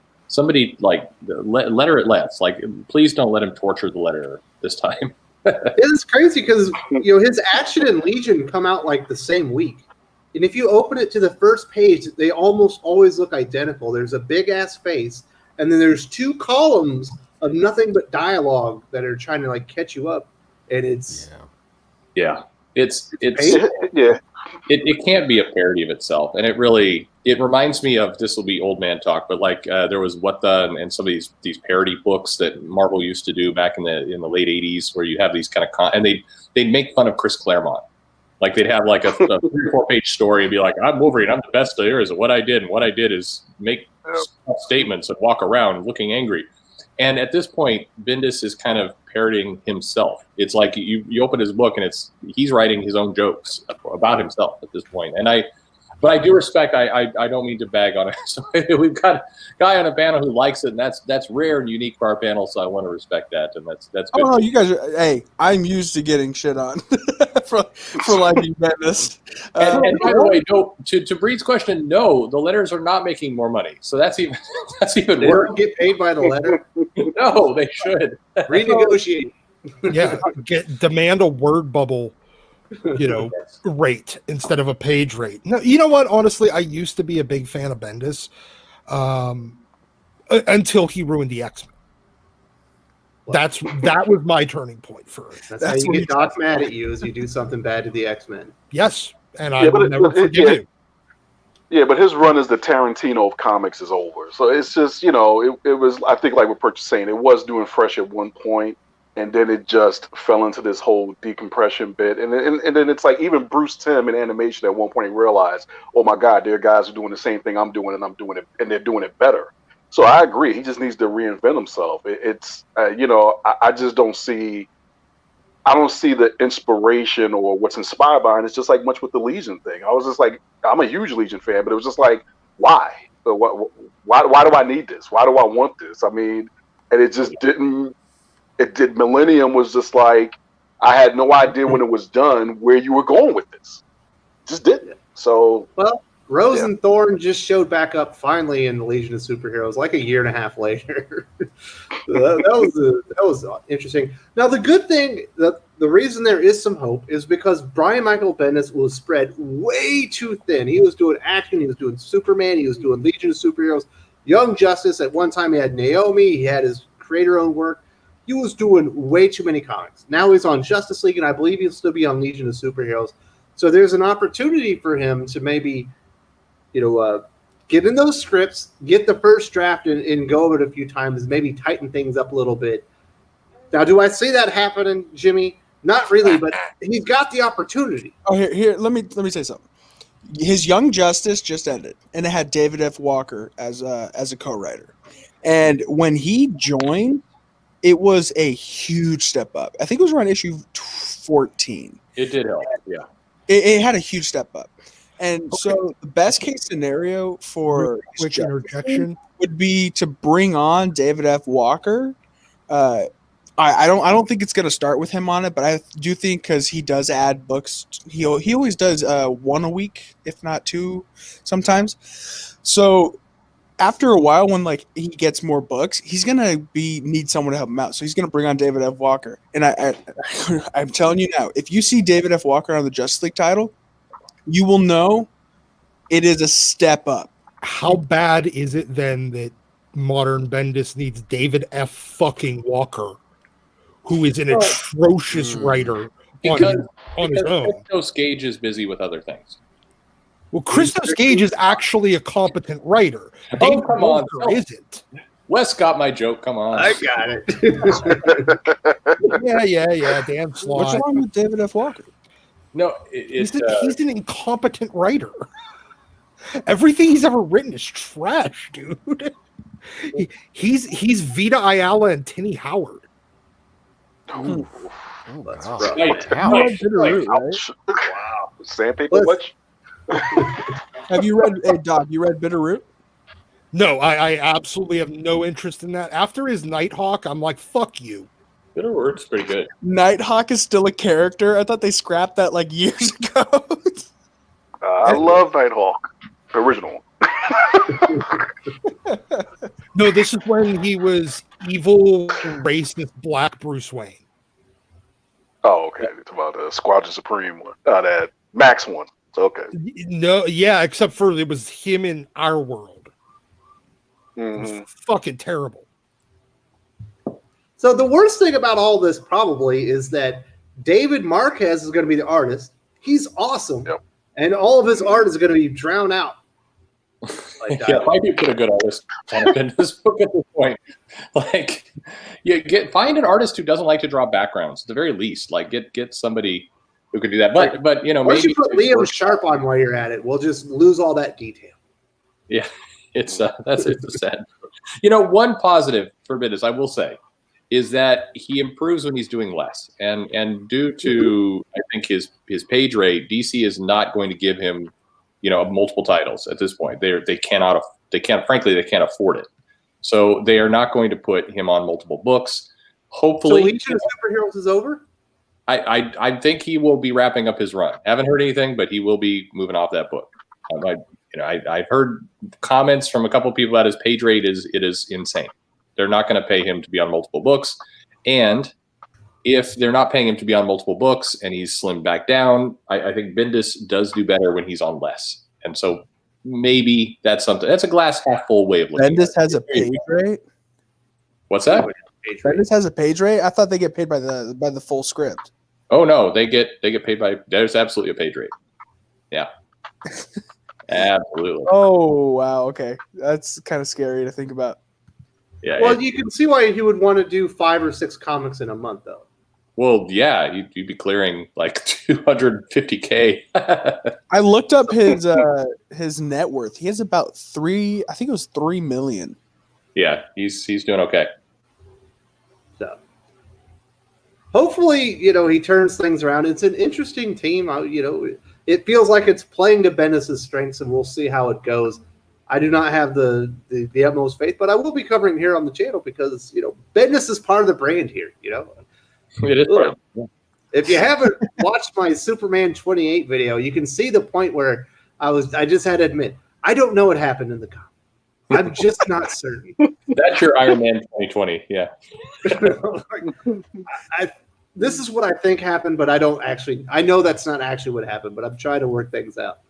like letter it less. Like, please don't let him torture the letterer this time. It's crazy because, you know, his Action and Legion come out like the same week. And if you open it to the first page, they almost always look identical. There's a big ass face, and then there's 2 columns of nothing but dialogue that are trying to like catch you up. And it's it's Yeah. It can't be a parody of itself, and it reminds me of, this will be old man talk, but like there was What the, and some of these parody books that Marvel used to do back in the late 80s, where you have these kind of and they'd make fun of Chris Claremont. Like they'd have like a 3 or 4 page story and be like, I'm Wolverine, I'm the best there is at what I did, and what I did is make statements and walk around looking angry. And at this point, Bendis is kind of parodying himself. It's like you open his book and he's writing his own jokes about himself at this point. But I do respect. I don't mean to bag on it. So we've got a guy on a panel who likes it, and that's rare and unique for our panel. So I want to respect that, and that's good. Oh no, you guys are. Hey, I'm used to getting shit on for liking Bendis. And by the way, no. To Breed's question, no, the letters are not making more money. So that's even they worse. don't get paid by the letter. No, they should Renegotiate. Yeah, demand a word bubble, you know, rate instead of a page rate. No, you know what? Honestly, I used to be a big fan of Bendis until he ruined the X-Men. That was my turning point for it. That's how you get Doc mad at you, is you do something bad to the X-Men. Yes, and I will never forgive you. Yeah, but his run as the Tarantino of comics is over. So it's just, you know, it was, I think, like what Perch is saying, it was doing fresh at one point, and then it just fell into this whole decompression bit. And then it's like even Bruce Timm in animation at one point realized, oh my God, there are guys who are doing the same thing I'm doing, and I'm doing it, and they're doing it better. So I agree. He just needs to reinvent himself. It's you know, I just don't see the inspiration or what's inspired by it. It's just like much with the Legion thing. I was just like, I'm a huge Legion fan, but it was just like, why? Why do I need this? Why do I want this? I mean, and it just didn't. It did. Millennium was just like, I had no idea when it was done where you were going with this. Just didn't. So well. Rose and Thorn just showed back up finally in the Legion of Superheroes, like a year and a half later. that was interesting. Now, the good thing, the reason there is some hope is because Brian Michael Bendis was spread way too thin. He was doing action, he was doing Superman, he was doing Legion of Superheroes, Young Justice. At one time, he had Naomi, he had his creator-owned work. He was doing way too many comics. Now he's on Justice League, and I believe he'll still be on Legion of Superheroes. So there's an opportunity for him to maybe, you know, get in those scripts, get the first draft and go over it a few times, maybe tighten things up a little bit. Now, do I see that happening, Jimmy? Not really, but he's got the opportunity. Oh, here, let me say something. His Young Justice just ended, and it had David F. Walker as a co-writer. And when he joined, it was a huge step up. I think it was around issue 14. It did help, yeah. It had a huge step up. And so the best case scenario for quick interjection would be to bring on David F. Walker. I don't think it's going to start with him on it, but I do think because he does add books. He always does 1 a week, if not 2 sometimes. So after a while, when like he gets more books, he's gonna need someone to help him out. So he's gonna bring on David F. Walker. And I'm telling you now, if you see David F. Walker on the Justice League title, you will know it is a step up. How bad is it then that modern Bendis needs David F. fucking Walker, who is an atrocious writer on his own? Christos Gage is busy with other things. Well, Christos Gage is actually a competent writer. David Come on. Walker isn't. Wes got my joke. Come on. I got it. Yeah. Damn slot. What's wrong with David F. Walker? No, He's an incompetent writer. Everything he's ever written is trash, dude. He's Vita Ayala and Tinny Howard. Oh, That's wow. rough. Right. Ouch. Ouch. Wow. Sandpaper much? Have you read Doc? You read Bitterroot? No, I absolutely have no interest in that. After his Nighthawk, I'm like, fuck you. Bitterroot's pretty good. Nighthawk is still a character. I thought they scrapped that like years ago. I love Nighthawk. The original one. No, this is when he was evil, racist, black Bruce Wayne. Oh, okay. It's about the Squadron Supreme one. That Max one. Okay. No, yeah, except for it was him in our world. It Mhm. was fucking terrible. So the worst thing about all this probably is that David Marquez is going to be the artist. He's awesome. Yep. And all of his art is going to be drowned out. Like Yeah, might be put a good artist on a Bendis book at this point. Like, find an artist who doesn't like to draw backgrounds. At the very least, like get somebody who can do that. But you know, Why don't maybe you put Liam Sharp on while you're at it? We'll just lose all that detail. Yeah, it's a sad. You know, one positive for Bendis, I will say, is that he improves when he's doing less, and due to I think his page rate, DC is not going to give him, you know, multiple titles at this point. They can't afford it. So they are not going to put him on multiple books. Hopefully, So Legion of Superheroes is over? I think he will be wrapping up his run. Haven't heard anything, but he will be moving off that book. I've heard comments from a couple of people that his page rate is insane. They're not going to pay him to be on multiple books, and if they're not paying him to be on multiple books and he's slimmed back down, I think Bendis does do better when he's on less. And so maybe that's something. That's a glass half full way of looking. Bendis has a page rate. What's that? Bendis has a page rate. I thought they get paid by the full script. Oh no, they get paid by. There's absolutely a page rate. Yeah, absolutely. Oh wow, okay, that's kind of scary to think about. Yeah. Well, you can see why he would want to do 5 or 6 comics in a month, though. Well, yeah, you'd be clearing like $250K. I looked up his net worth. He has about $3 million. Yeah, he's doing okay. So hopefully, he turns things around. It's an interesting team. It feels like it's playing to Bendis' strengths, and we'll see how it goes. I do not have the utmost faith, but I will be covering here on the channel because, Bendis is part of the brand here, It is. If you haven't watched my Superman 28 video, you can see the point where I just had to admit, I don't know what happened in the comic. I'm just not certain. That's your Iron Man 2020, yeah. This is what I think happened, but I know that's not actually what happened, but I'm trying to work things out.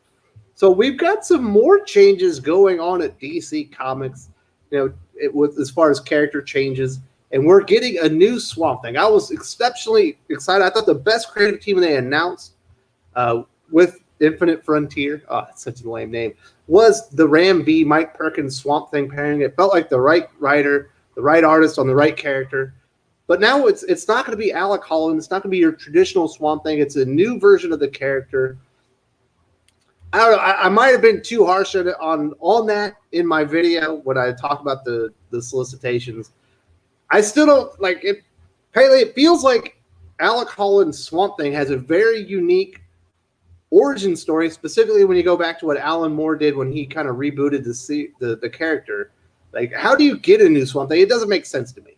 So we've got some more changes going on at DC Comics, as far as character changes, and we're getting a new Swamp Thing. I was exceptionally excited. I thought the best creative team they announced with Infinite Frontier, that's such a lame name, was the Ram V Mike Perkins Swamp Thing pairing. It felt like the right writer, the right artist on the right character. But now it's not going to be Alec Holland. It's not going to be your traditional Swamp Thing. It's a new version of the character. I don't know. I might have been too harsh on that in my video when I talked about the solicitations. I still don't like it. Apparently, it feels like Alec Holland's Swamp Thing has a very unique origin story, specifically when you go back to what Alan Moore did when he kind of rebooted the character. Like, how do you get a new Swamp Thing? It doesn't make sense to me.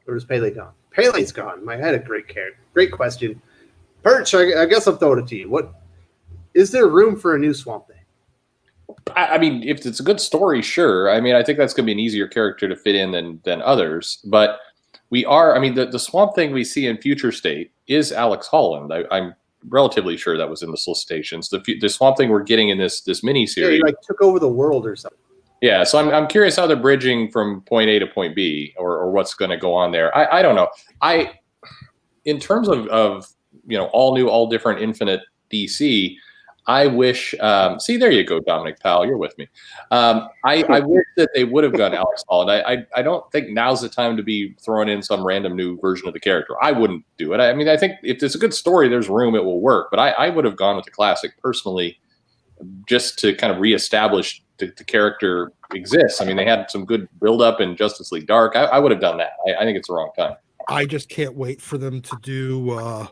Or is Pele gone? Pele's gone. I had a great character. Great question. Perch, I guess I'll throw it to you. Is there room for a new Swamp Thing? I mean, if it's a good story, sure. I mean, I think that's going to be an easier character to fit in than others. But I mean, the Swamp Thing we see in Future State is Alex Holland. I'm relatively sure that was in the solicitations. The Swamp Thing we're getting in this mini Yeah, series, he like took over the world or something. yeah. So I'm curious how they're bridging from point A to point B, or what's going to go on there. I don't know. In terms of all new, all different Infinite DC. I wish. See, there you go, Dominic Powell. You're with me. I wish that they would have gone Alex Holland. I don't think now's the time to be throwing in some random new version of the character. I wouldn't do it. I mean, I think if it's a good story, there's room, it will work. But I would have gone with the classic personally, just to kind of reestablish the character exists. I mean, they had some good build up in Justice League Dark. I would have done that. I think it's the wrong time. I just can't wait for them to do,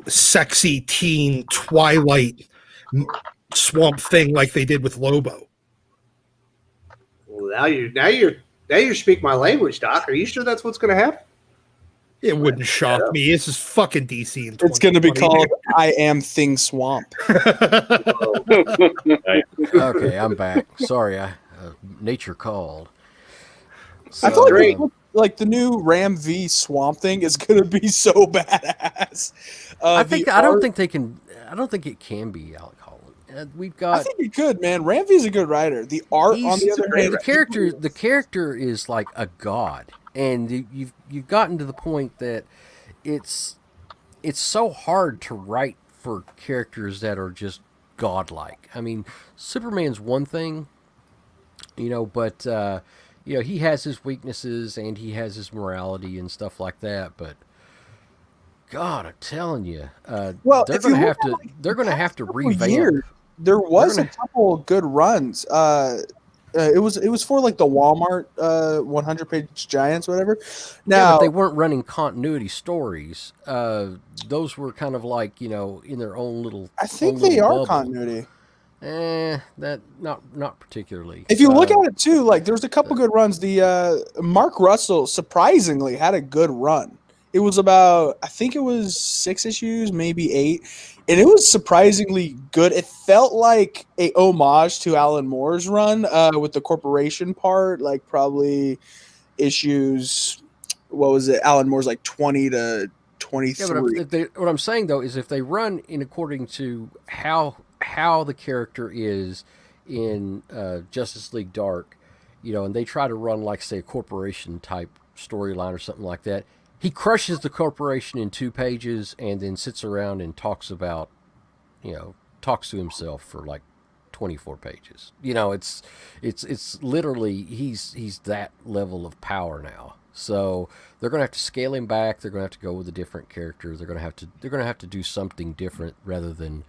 sexy teen Twilight Swamp Thing like they did with Lobo. Well, now you speak my language, Doc. Are you sure that's what's going to happen? It wouldn't shock me. This is fucking DC. It's going to be called I Am Thing Swamp. Okay, I'm back. Sorry, nature called. So, I thought like the new Ram V Swamp Thing is going to be so badass. I don't think it can be Alec Holland. We've got. I think it could, man. Ram V's a good writer. The art, on the other hand, the character is like a god, and you've gotten to the point that it's so hard to write for characters that are just godlike. I mean, Superman's one thing, but he has his weaknesses and he has his morality and stuff like that. But God, I'm telling you, they're going to have to revamp. There was a couple of good runs. It was for like the Walmart 100-page giants, whatever. Now but they weren't running continuity stories. Those were kind of like in their own little. I think they are continuity. That not particularly. If you look at it too, like there's a couple good runs. The Mark Russell surprisingly had a good run. It was about, I think it was 6 issues, maybe 8, and it was surprisingly good. It felt like a homage to Alan Moore's run with the corporation part, like probably issues. What was it? Alan Moore's like 20 to 23. Yeah, but what I'm saying though is if they run in according to how the character is in Justice League Dark, and they try to run like say a corporation type storyline or something like that. He crushes the corporation in 2 pages and then sits around and talks to himself for like 24 pages. It's literally he's that level of power now. So they're going to have to scale him back. They're going to have to go with a different character. They're going to have to do something different rather than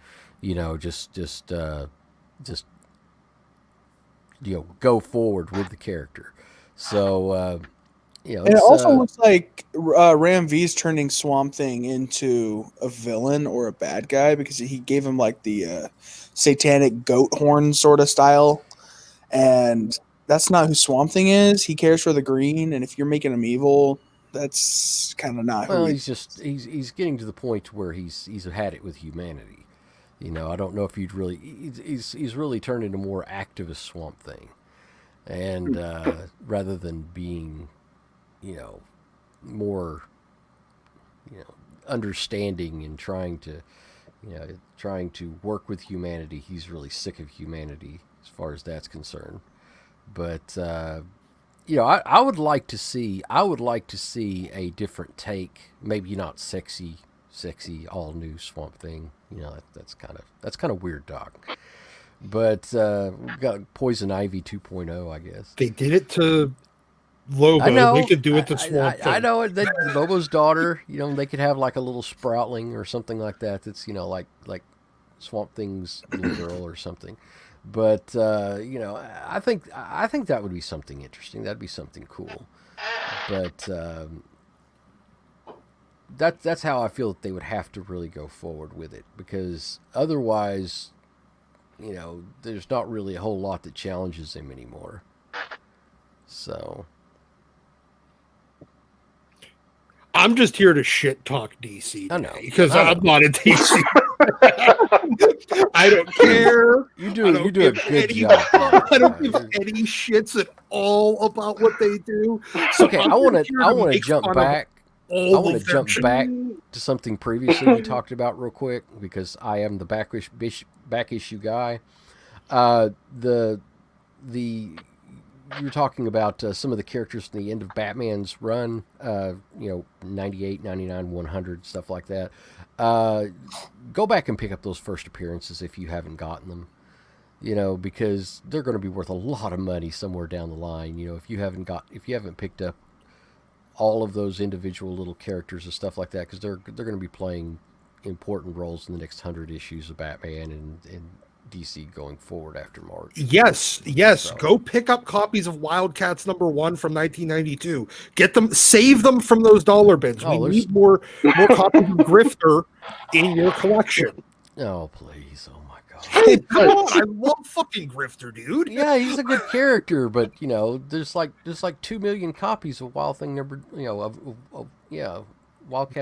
just go forward with the character. So and it also looks like Ram V's turning Swamp Thing into a villain or a bad guy because he gave him like the satanic goat horn sort of style, and that's not who Swamp Thing is. He cares for the green, and if you're making him evil, that's kind of not. Well, he's getting to the point where he's had it with humanity. I don't know if he's really turned into more activist Swamp Thing, and rather than being more understanding and trying to work with humanity. He's really sick of humanity as far as that's concerned. But I would like to see a different take, maybe not sexy all new Swamp Thing. That's kind of weird, Doc. But we've got Poison Ivy 2.0, I guess. They did it to Lobo. I know. They could do it to Swamp Thing. I know it. Lobo's daughter. They could have like a little sproutling or something like that. That's like Swamp Thing's little girl or something. But I think that would be something interesting. That'd be something cool. But that's how I feel that they would have to really go forward with it, because otherwise, there's not really a whole lot that challenges him anymore. So I'm just here to shit talk DC I know. because I know. I'm not a DC. I don't care. You I do don't a give good any- job. I don't give any shits at all about what they do. So Okay, I'm I want just to. here I want to make jump fun of back. all I want of to their jump shit. back to something previously we talked about real quick because I am the back issue guy. The you're talking about some of the characters from the end of Batman's run, 98, 99, 100, stuff like that. Go back and pick up those first appearances if you haven't gotten them. Because they're going to be worth a lot of money somewhere down the line. If you haven't picked up all of those individual little characters and stuff like that, because they're going to be playing important roles in the next 100 issues of Batman and DC going forward after March. Yes. So. Go pick up copies of Wildcats #1 from 1992. Get them, save them from those dollar bins. We need more copies of Grifter in your collection. Oh, please. Oh, my God. Hey, come on. I love fucking Grifter, dude. Yeah, he's a good character, but, there's like 2 million copies of Wild Thing Wildcats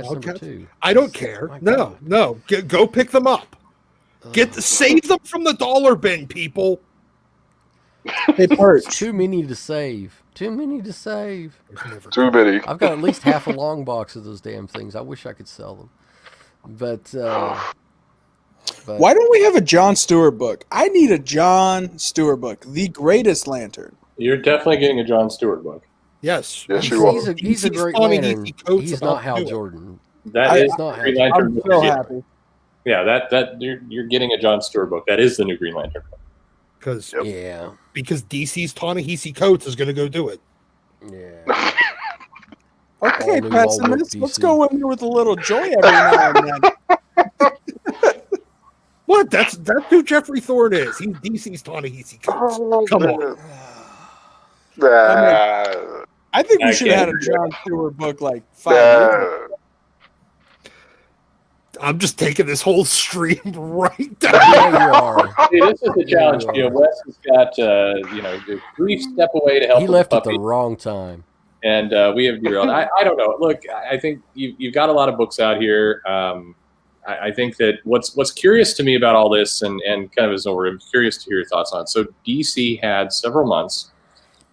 #2. I don't care. Oh, No. Go pick them up. Save them from the dollar bin, people. Hey, Perch. Too many to save. Too many. I've got at least half a long box of those damn things. I wish I could sell them. But why don't we have a John Stewart book? I need a John Stewart book, The Greatest Lantern. You're definitely getting a John Stewart book. Yes, you are. He's a great funny, lantern. coats He's about not Hal to do it. Jordan. That is not the Green Hal Lantern I'm book. so Yeah. happy. Yeah, that you're getting a John Stewart book. That is the new Green Lantern book. Because Yeah. DC's Ta-Nehisi Coates is going to go do it. Yeah. Okay, All new, all pessimist. woke Let's DC. go in here with a little joy every now and then. What? That's who Jeffrey Thorne is. He's DC's Ta-Nehisi Coates. Come on. I think we I should have had a can't- John Stewart book like 5 years ago. I'm just taking this whole stream right down. Yeah, you are. See, this is the challenge. Yeah. Wes has got a brief step away to help. He with left the at the puppy. wrong time. And we have derailed. I don't know. Look, I think you've got a lot of books out here. I think that what's curious to me about all this, and kind of as over, I'm curious to hear your thoughts on it. So DC had several months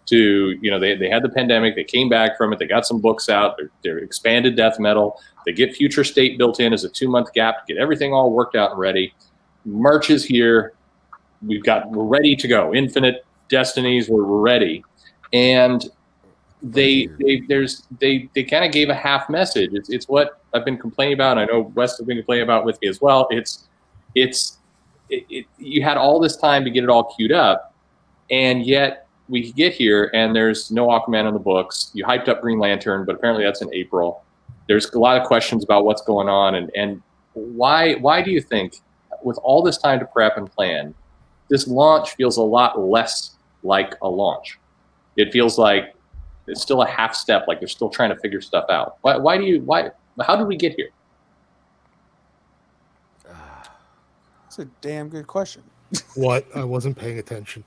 to, they had the pandemic. They came back from it. They got some books out. They're expanded Death Metal. They get Future State built in as a 2-month gap to get everything all worked out and ready. March is here. We're ready to go. Infinite Destinies, we're ready. And they kind of gave a half message. It's what I've been complaining about. And I know Wes has been complaining about with me as well. You had all this time to get it all queued up, and yet we get here and there's no Aquaman on the books. You hyped up Green Lantern, but apparently that's in April. There's a lot of questions about what's going on and why do you think, with all this time to prep and plan, this launch feels a lot less like a launch? It feels like it's still a half step, like they're still trying to figure stuff out. How did we get here? That's a damn good question. What? I wasn't paying attention.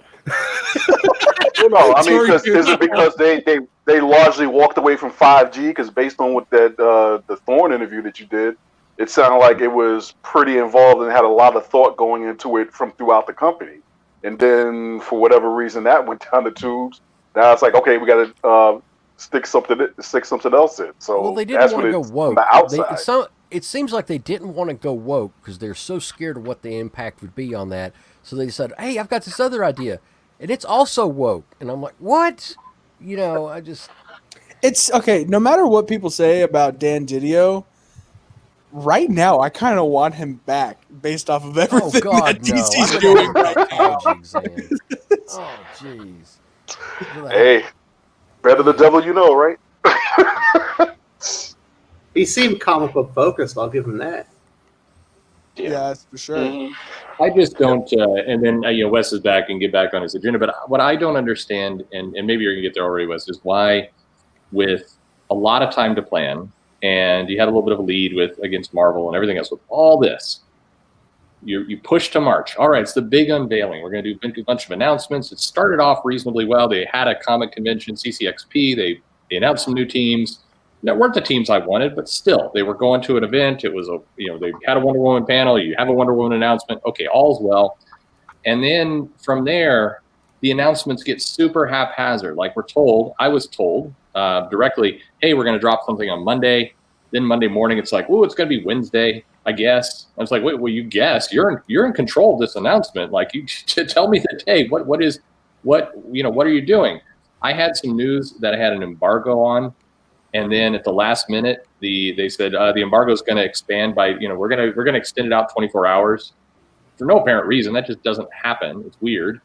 No, I mean, Sorry, is it because they largely walked away from 5G? Because based on what the Thorne interview that you did, it sounded like it was pretty involved and had a lot of thought going into it from throughout the company. And then for whatever reason that went down the tubes. Now it's like, okay, we got to stick something else in. So Well, they didn't that's want to what go it's woke. from the outside. It seems like they didn't want to go woke because they're so scared of what the impact would be on that. So they said, hey, I've got this other idea, and it's also woke. And I'm like, what? It's okay. No matter what people say about Dan Didio, right now I kind of want him back based off of everything that DC's doing right now. Oh, jeez. Hey, better the devil you know, right? He seemed comic book focused. I'll give him that. Yeah, that's for sure. I just don't, and then Wes is back and get back on his agenda. But what I don't understand, and maybe you're gonna get there already, Wes, is why, with a lot of time to plan, and you had a little bit of a lead against Marvel and everything else, with all this, you push to March. All right, it's the big unveiling. We're gonna do a bunch of announcements. It started off reasonably well. They had a comic convention, CCXP. They announced some new teams. that weren't the teams I wanted, but still, they were going to an event. It was they had a Wonder Woman panel. You have a Wonder Woman announcement. Okay, all's well. And then from there, the announcements get super haphazard. Like I was told directly, hey, we're going to drop something on Monday. Then Monday morning, it's like, oh, it's going to be Wednesday, I guess. I was like, wait, well, you guess you're in control of this announcement. Like, you tell me the day. What are you doing? I had some news that I had an embargo on. And then at the last minute, they said the embargo is going to expand by, we're going to extend it out 24 hours for no apparent reason. That just doesn't happen. It's weird.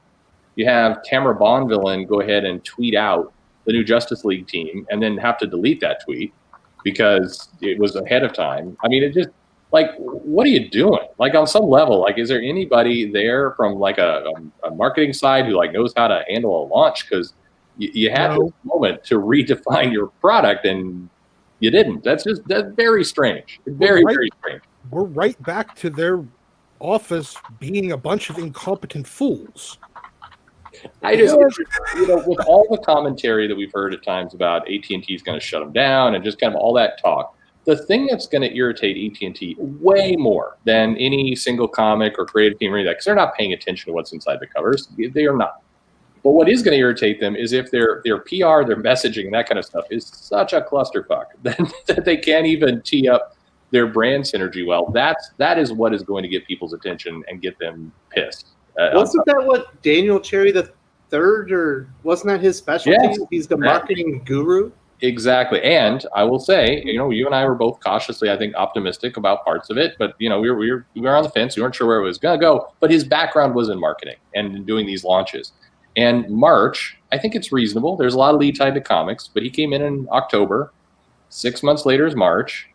You have Tamara Bonvillain go ahead and tweet out the new Justice League team and then have to delete that tweet because it was ahead of time. I mean, it just what are you doing? Like on some level, like, is there anybody there from like a marketing side who knows how to handle a launch? Because you had this moment to redefine your product and you didn't. That's very strange. Very strange. We're right back to their office being a bunch of incompetent fools. I just, with all the commentary that we've heard at times about AT&T is going to shut them down and just kind of all that talk, the thing that's going to irritate AT&T way more than any single comic or creative team or anything, because they're not paying attention to what's inside the covers. They are not. But what is going to irritate them is if their PR, their messaging, and that kind of stuff is such a clusterfuck that they can't even tee up their brand synergy well. That is what is going to get people's attention and get them pissed. Wasn't that what Daniel Cherry the Third, or wasn't that his specialty? Yes, he's the marketing guru. Exactly. And I will say, you and I were both cautiously, I think, optimistic about parts of it, but we were on the fence. We weren't sure where it was going to go. But his background was in marketing and doing these launches. And March, I think it's reasonable. There's a lot of lead time to comics, but he came in October. 6 months later is March.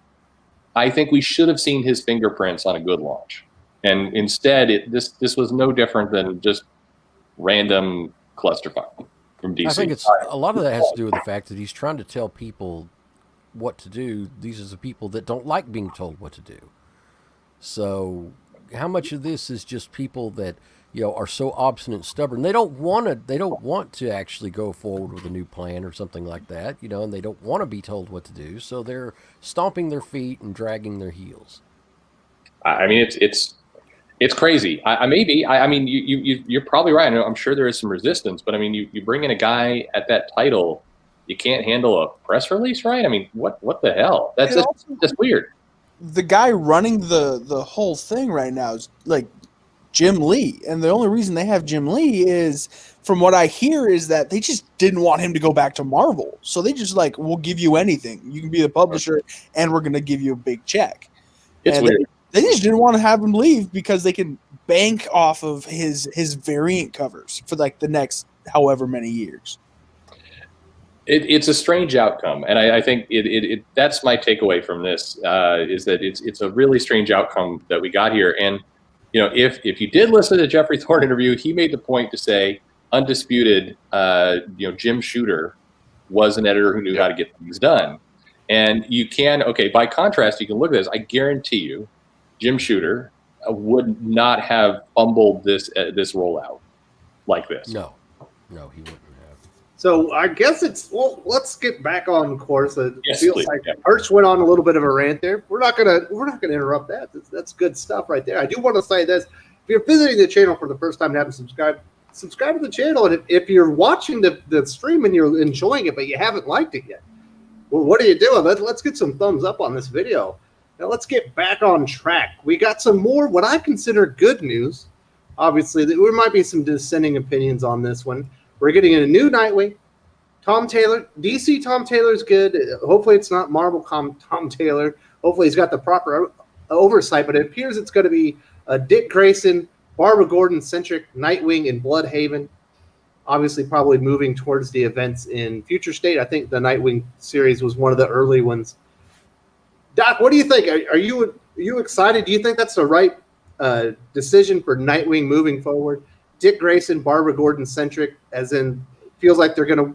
I think we should have seen his fingerprints on a good launch. And instead, this was no different than just random clusterfuck from DC. I think a lot of that has to do with the fact that he's trying to tell people what to do. These are the people that don't like being told what to do. So how much of this is just people that are so obstinate and stubborn? They don't want to actually go forward with a new plan or something like that, and they don't want to be told what to do. So they're stomping their feet and dragging their heels. I mean, it's crazy. You're probably right. I'm sure there is some resistance, but I mean, you bring in a guy at that title, you can't handle a press release, right? I mean, what the hell? That's weird. The guy running the whole thing right now is Jim Lee, and the only reason they have Jim Lee is, from what I hear, is that they just didn't want him to go back to Marvel. So they just we'll give you anything. You can be the publisher, and we're going to give you a big check. It's weird. They just didn't want to have him leave because they can bank off of his variant covers for the next however many years. It's a strange outcome, and I think it that's my takeaway from this is that it's a really strange outcome that we got here. And if you did listen to the Jeffrey Thorne interview, he made the point to say undisputed, Jim Shooter was an editor who knew how to get things done. And by contrast, you can look at this. I guarantee you, Jim Shooter would not have fumbled this rollout like this. No, he wouldn't have. So I guess let's get back on course. It feels please. like Arch went on a little bit of a rant there. We're not gonna interrupt that. That's good stuff right there. I do want to say this: if you're visiting the channel for the first time and haven't subscribed to the channel, and if you're watching the stream and you're enjoying it but you haven't liked it yet, well, what are you doing? Let's get some thumbs up on this video. Now let's get back on track. We got some more what I consider good news. Obviously, there might be some dissenting opinions on this one. We're getting a new Nightwing. Tom Taylor. DC Tom Taylor's good. Hopefully it's not Marvel Tom Taylor. Hopefully he's got the proper oversight, but it appears it's going to be a Dick Grayson, Barbara Gordon-centric Nightwing in Bloodhaven. Obviously probably moving towards the events in Future State. I think the Nightwing series was one of the early ones. Doc, what do you think? Are you excited? Do you think that's the right decision for Nightwing moving forward? Dick Grayson, Barbara Gordon-centric, as in feels like they're going to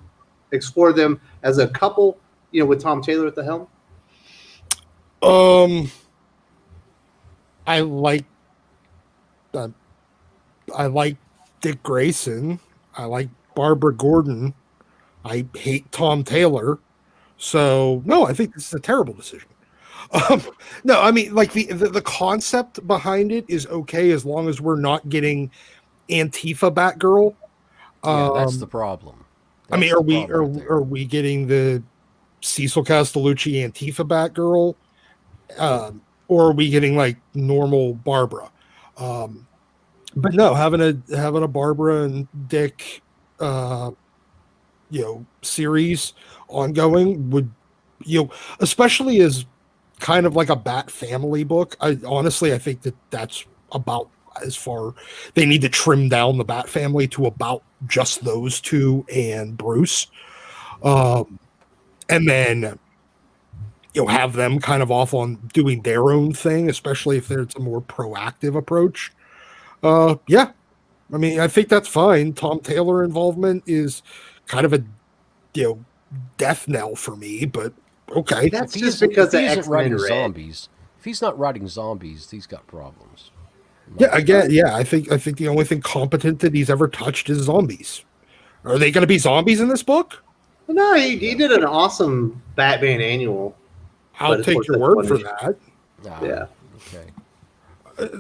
explore them as a couple, with Tom Taylor at the helm? I like Dick Grayson. I like Barbara Gordon. I hate Tom Taylor. So no, I think this is a terrible decision. No, I mean, like the concept behind it is okay as long as we're not getting Antifa Batgirl. Yeah, that's the problem. I mean, are we getting the Cecil Castellucci Antifa Batgirl, or are we getting like normal Barbara? But no, having a Barbara and Dick, series ongoing would, especially as kind of like a Bat family book. I think that's about as far. They need to trim down the Bat family to about just those two and Bruce, and then have them kind of off on doing their own thing, especially if there's a more proactive approach. Yeah, I mean, I think that's fine. Tom Taylor involvement is kind of a death knell for me, but okay. That's just because he isn't X-Men writing Red. zombies. If he's not writing zombies, he's got problems. Yeah, again, yeah. I think the only thing competent that he's ever touched is zombies. Are they going to be zombies in this book? No, he did an awesome Batman annual. I'll take your word for that. Yeah. Okay.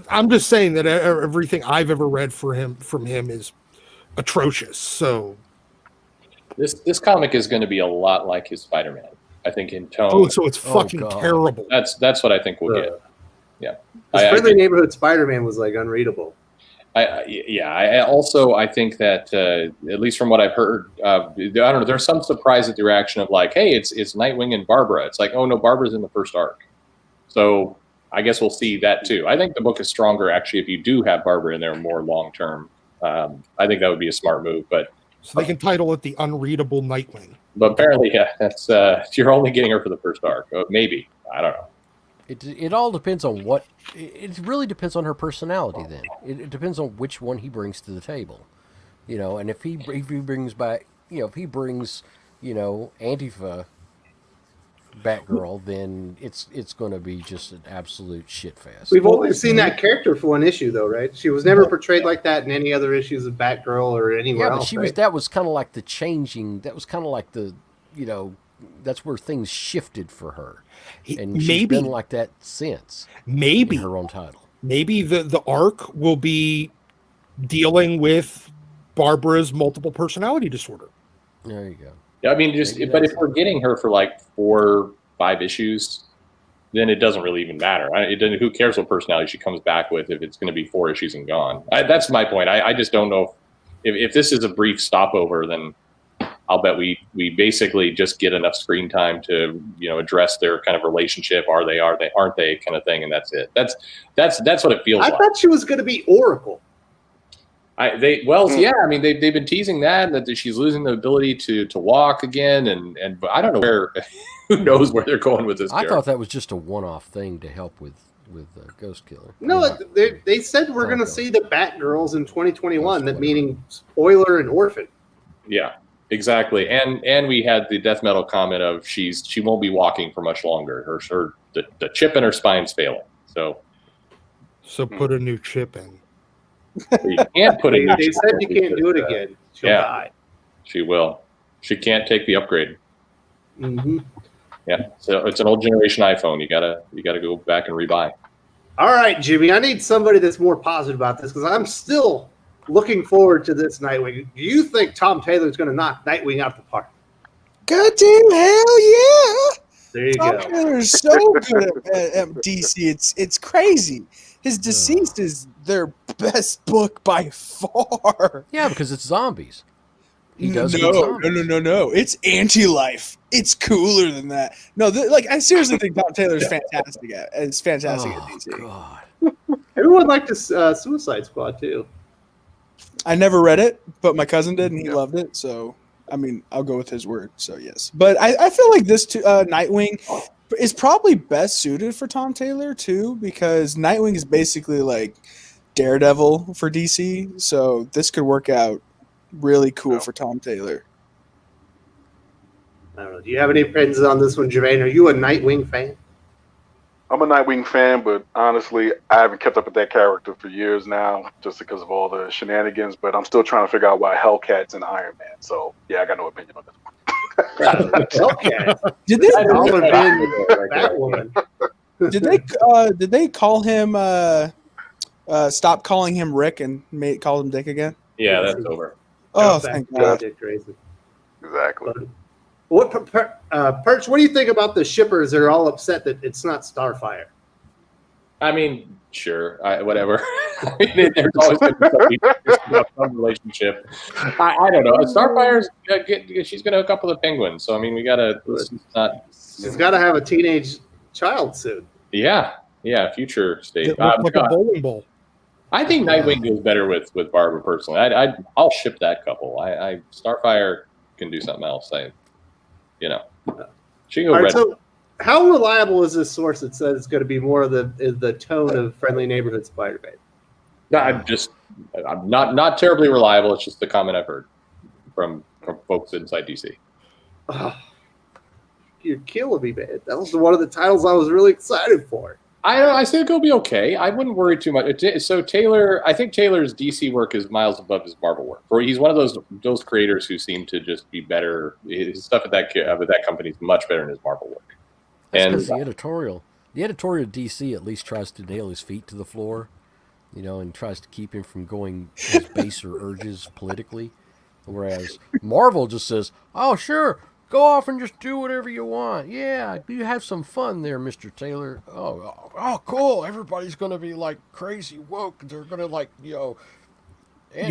I'm just saying that everything I've ever read from him is atrocious. So this comic is going to be a lot like his Spider-Man, I think, in tone. Oh, so it's fucking terrible. That's what I think we'll get. Yeah. His Friendly Neighborhood Spider-Man was like unreadable. I also think that at least from what I've heard, I don't know. There's some surprise at the reaction of like, hey, it's Nightwing and Barbara. It's like, oh no, Barbara's in the first arc. So I guess we'll see that too. I think the book is stronger actually if you do have Barbara in there more long term. I think that would be a smart move. But so they can title it the Unreadable Nightwing. But apparently, yeah, that's you're only getting her for the first arc. Maybe, I don't know. It all depends on what. It really depends on her personality. Then it depends on which one he brings to the table, And if he brings back, if he brings, Antifa Batgirl, then it's going to be just an absolute shit fest. We've only seen that character for one issue, though, right? She was never portrayed like that in any other issues of Batgirl or anywhere else. Yeah, but that was kind of like the changing. That was kind of like the, that's where things shifted for her. And she's been like that since. Maybe in her own title. Maybe the arc will be dealing with Barbara's multiple personality disorder. There you go. Yeah, I mean, but if we're getting her for like 4-5 issues, then it doesn't really even matter. Who cares what personality she comes back with if it's going to be 4 issues and gone? That's my point. I just don't know if this is a brief stopover, then I'll bet we basically just get enough screen time to address their kind of relationship. Are they aren't they kind of thing, and that's it. That's what it feels like. I thought she was going to be Oracle. I mean they've been teasing that she's losing the ability to walk again, and I don't know where. Who knows where they're going with this? I thought that was just a one-off thing to help with Ghost Killer. No, they said we're going to see the Batgirls in 2021. That meaning Spoiler and Orphan. Yeah. Exactly, and we had the death metal comment of she won't be walking for much longer. The chip in her spine's failing. So put a new chip in. You can't put a new. They said you can't do it again. She'll die. She will. She can't take the upgrade. Mm-hmm. Yeah, so it's an old generation iPhone. You gotta go back and rebuy. All right, Jimmy. I need somebody that's more positive about this because I'm still looking forward to this Nightwing. Do you think Tom Taylor's going to knock Nightwing out of the park? Goddamn hell yeah! There you Tom go. Taylor's so good at DC. It's crazy. His Deceased is their best book by far. Yeah, because it's zombies. He does No. It's anti-life. It's cooler than that. No, I seriously think Tom Taylor's fantastic at. It's fantastic at DC. God. Everyone liked his Suicide Squad too. I never read it, but my cousin did, and he loved it. So, I mean, I'll go with his word. So, yes. But I feel like this Nightwing is probably best suited for Tom Taylor, too, because Nightwing is basically like Daredevil for DC. So, this could work out really cool for Tom Taylor. I don't know. Do you have any opinions on this one, Jermaine? Are you a Nightwing fan? I'm a Nightwing fan, but honestly, I haven't kept up with that character for years now, just because of all the shenanigans. But I'm still trying to figure out why Hellcat's in Iron Man. So, yeah, I got no opinion on this one. Okay. Did they Dollar bin Batwoman. did they call him stop calling him Rick and call him Dick again? Yeah, that's over. Oh, thank God. Dick Grayson. Exactly. What Perch? What do you think about the shippers that are all upset that it's not Starfire? I mean, sure, whatever. I mean, there's always going to be some relationship. I don't know. Starfire's she's going to hook up with a penguin, so I mean, we got to not. She's got to have a teenage child soon. Yeah, future state. It looks like a bowling ball. I think Nightwing goes better with Barbara personally. I'll ship that couple. Starfire can do something else. She can go red. So how reliable is this source that says it's going to be more of the tone of Friendly Neighborhood Spider-Man? No, I'm not terribly reliable. It's just the comment I've heard from folks inside DC. Oh, you're killing me, man. That was one of the titles I was really excited for. I think it'll be okay. I wouldn't worry too much. So I think Taylor's DC work is miles above his Marvel work. He's one of those creators who seem to just be better. His stuff at that company is much better than his Marvel work. That's because the editorial DC at least tries to nail his feet to the floor, and tries to keep him from going his baser urges politically. Whereas Marvel just says, "Oh, sure, go off and just do whatever you want. Yeah, you have some fun there, Mr. Taylor. Oh, cool. Everybody's going to be like crazy woke. They're going to you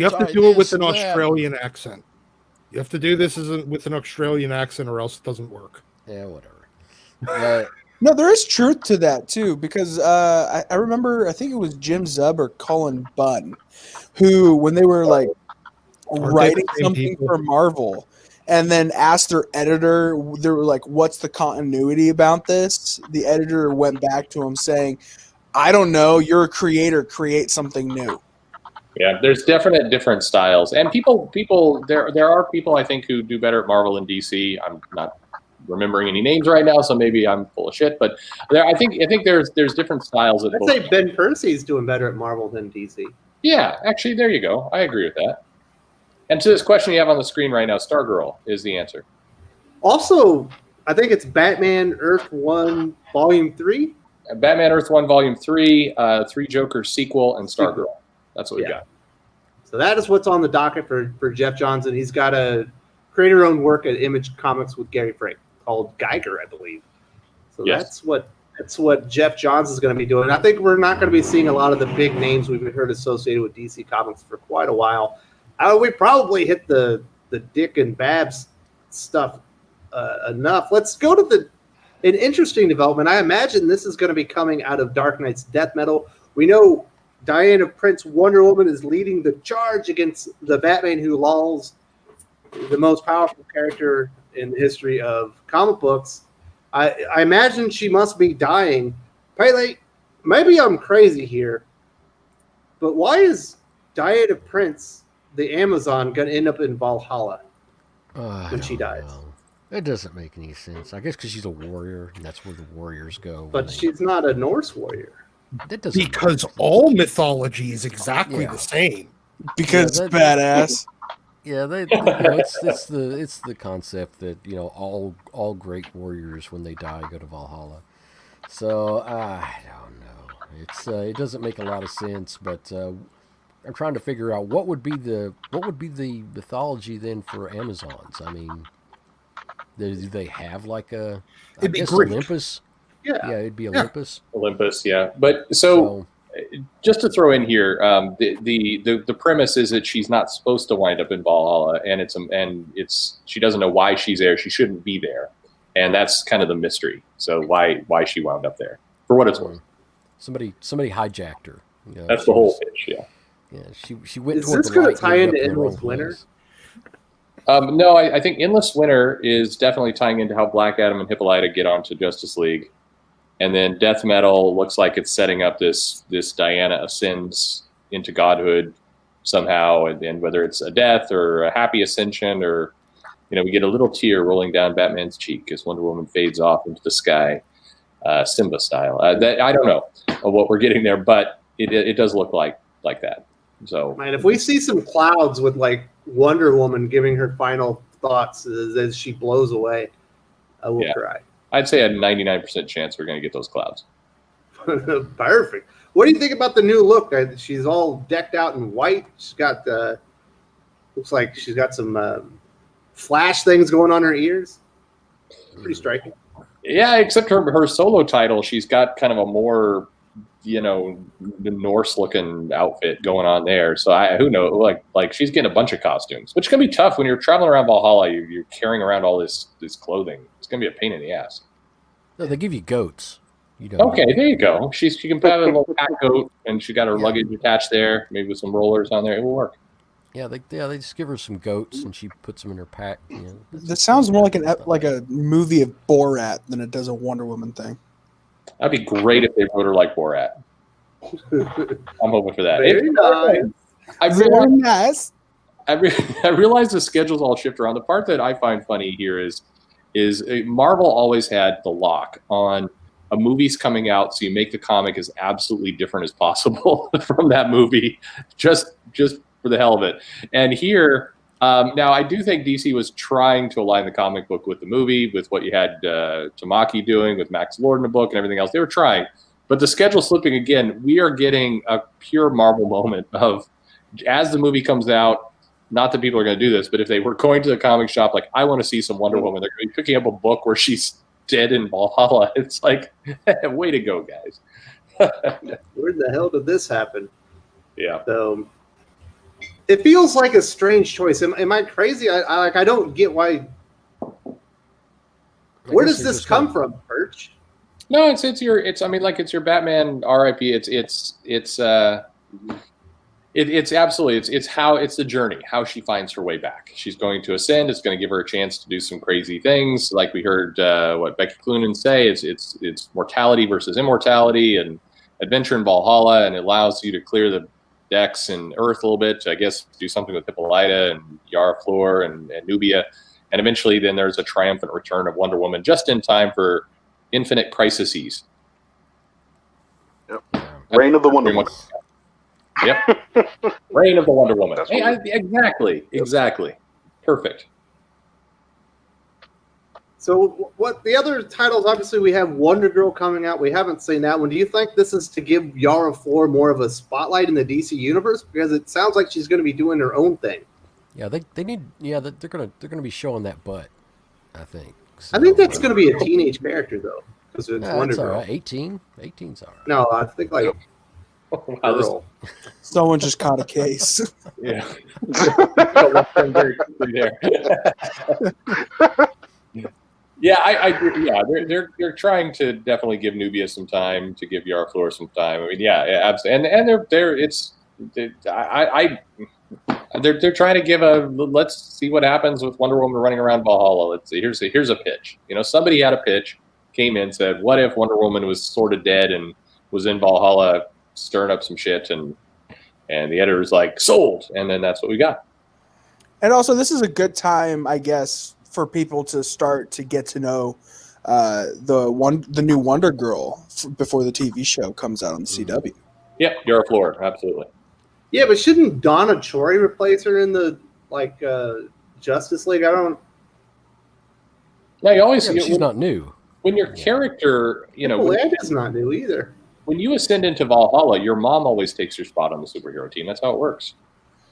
have to do it with an Australian accent. You have to do this with an Australian accent or else it doesn't work. Yeah, whatever. No, there is truth to that too, because I remember, I think it was Jim Zub or Cullen Bunn, who, when they were like writing something for Marvel, and then asked their editor, they were like, "What's the continuity about this?" The editor went back to him saying, "I don't know. You're a creator. Create something new." Yeah, there's definite different styles, and people. There are people I think who do better at Marvel and DC. I'm not remembering any names right now, so maybe I'm full of shit. But I think there's different styles. I'd say Ben Percy's doing better at Marvel than DC. Yeah, actually, there you go. I agree with that. And to this question you have on the screen right now, Stargirl is the answer. Also, I think it's Batman Earth 1 Volume 3. Batman Earth 1 Volume 3, 3 Jokers sequel, and Stargirl. That's what we got. So that is what's on the docket for Jeff Johnson. He's got to create her own work at Image Comics with Gary Frank called Geiger, I believe. So that's what Jeff Johnson is going to be doing. I think we're not going to be seeing a lot of the big names we've heard associated with DC Comics for quite a while. We probably hit the Dick and Babs stuff enough. Let's go to an interesting development. I imagine this is going to be coming out of Dark Knight's Death Metal. We know Diana Prince Wonder Woman is leading the charge against the Batman who lulls, the most powerful character in the history of comic books. I imagine she must be dying. Pele, maybe I'm crazy here, but why is Diana Prince, the Amazon, going to end up in Valhalla when she dies? It doesn't make any sense. I guess because she's a warrior, and that's where the warriors go. But she's not a Norse warrior. That doesn't because all mythology is exactly the same. Because it's badass. Yeah, it's the concept that all great warriors when they die go to Valhalla. So I don't know. It doesn't make a lot of sense, but I'm trying to figure out what would be the mythology then for Amazons. I mean, do they have like a? I guess Olympus. Yeah, it'd be Olympus. Olympus, yeah. But so just to throw in here, the premise is that she's not supposed to wind up in Valhalla, and she doesn't know why she's there. She shouldn't be there, and that's kind of the mystery. So why she wound up there? For what it's worth, somebody hijacked her. That's the whole pitch. Yeah. Yeah, she went. Is this going to tie into Endless Winter? No, I think Endless Winter is definitely tying into how Black Adam and Hippolyta get onto Justice League. And then Death Metal looks like it's setting up this Diana ascends into godhood somehow, and whether it's a death or a happy ascension, or we get a little tear rolling down Batman's cheek as Wonder Woman fades off into the sky, Simba style. I don't know what we're getting there, but it does look like that. So, man, if we see some clouds with like Wonder Woman giving her final thoughts as she blows away. I will cry. I'd say a 99% chance we're going to get those clouds. Perfect. What do you think about the new look? She's all decked out in white. She's got looks like she's got some flash things going on her ears. Pretty striking. Yeah, except her solo title, she's got kind of a more, the Norse-looking outfit going on there. So who knows? Like she's getting a bunch of costumes, which can be tough when you're traveling around Valhalla. You're carrying around all this clothing. It's gonna be a pain in the ass. No, they give you goats. Okay, there you go. She can have a little pack goat, and she got her luggage attached there, maybe with some rollers on there. It will work. Yeah, they just give her some goats, and she puts them in her pack. This sounds more like a movie of Borat than it does a Wonder Woman thing. That'd be great if they wrote her like Borat. I'm hoping for that. Very nice. Very nice. I realize the schedules all shift around. The part that I find funny here is Marvel always had the lock on a movie's coming out, so you make the comic as absolutely different as possible from that movie, just for the hell of it. And here, now I do think DC was trying to align the comic book with the movie, with what you had Tamaki doing with Max Lord in the book and everything else. They were trying, but the schedule slipping again. We are getting a pure Marvel moment of, as the movie comes out, not that people are going to do this, but if they were going to the comic shop, like, I want to see some Wonder Woman, they're going to be picking up a book where she's dead in Valhalla. It's like, way to go, guys. Where the hell did this happen? Yeah. So it feels like a strange choice. Am I crazy? I don't get why. Where does this come from, Perch? No, it's your Batman RIP. It's absolutely it's the journey, how she finds her way back. She's going to ascend. It's going to give her a chance to do some crazy things, like we heard what Becky Cloonan say. It's mortality versus immortality and adventure in Valhalla, and it allows you to clear the decks and Earth a little bit to, I guess, do something with Hippolyta and Yara Flor and Nubia, and eventually then there's a triumphant return of Wonder Woman just in time for Infinite Crises. Yep. Reign of the Wonder Woman. Yep. Reign of the Wonder Woman. Hey, exactly. Perfect. So what the other titles, obviously we have Wonder Girl coming out. We haven't seen that one. Do you think this is to give Yara Flor more of a spotlight in the DC universe? Because it sounds like she's going to be doing her own thing. Yeah, they need. Yeah, they're gonna be showing that butt, I think. So, I think that's going to be a teenage character though, because it's Wonder Girl. All right. 18's all right. No, I think like girl. Someone just caught a case. Yeah. Yeah, I agree. Yeah, they're trying to definitely give Nubia some time, to give Yara Flor some time. I mean, yeah, absolutely. And they're trying to give let's see what happens with Wonder Woman running around Valhalla. Let's see. Here's a pitch. Somebody had a pitch, came in, said, what if Wonder Woman was sort of dead and was in Valhalla stirring up some shit, and the editor's like, sold, and then that's what we got. And also, this is a good time, I guess, for people to start to get to know the new Wonder Girl before the TV show comes out on the CW. Yep, Yara Flor, absolutely. Yeah, but shouldn't Donna Troy replace her in the Justice League? I don't. No, you always. She's not new. When your character, Landa's not new either. When you ascend into Valhalla, your mom always takes your spot on the superhero team. That's how it works.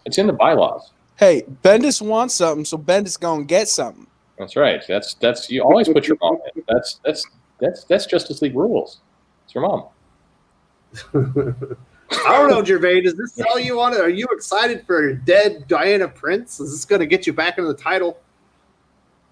It's in the bylaws. Hey, Bendis wants something, so Bendis gonna get something. That's right. That's you always put your mom in. That's Justice League rules. It's your mom. I don't know, Gervais. Does this sell you on it? Are you excited for dead Diana Prince? Is this going to get you back into the title?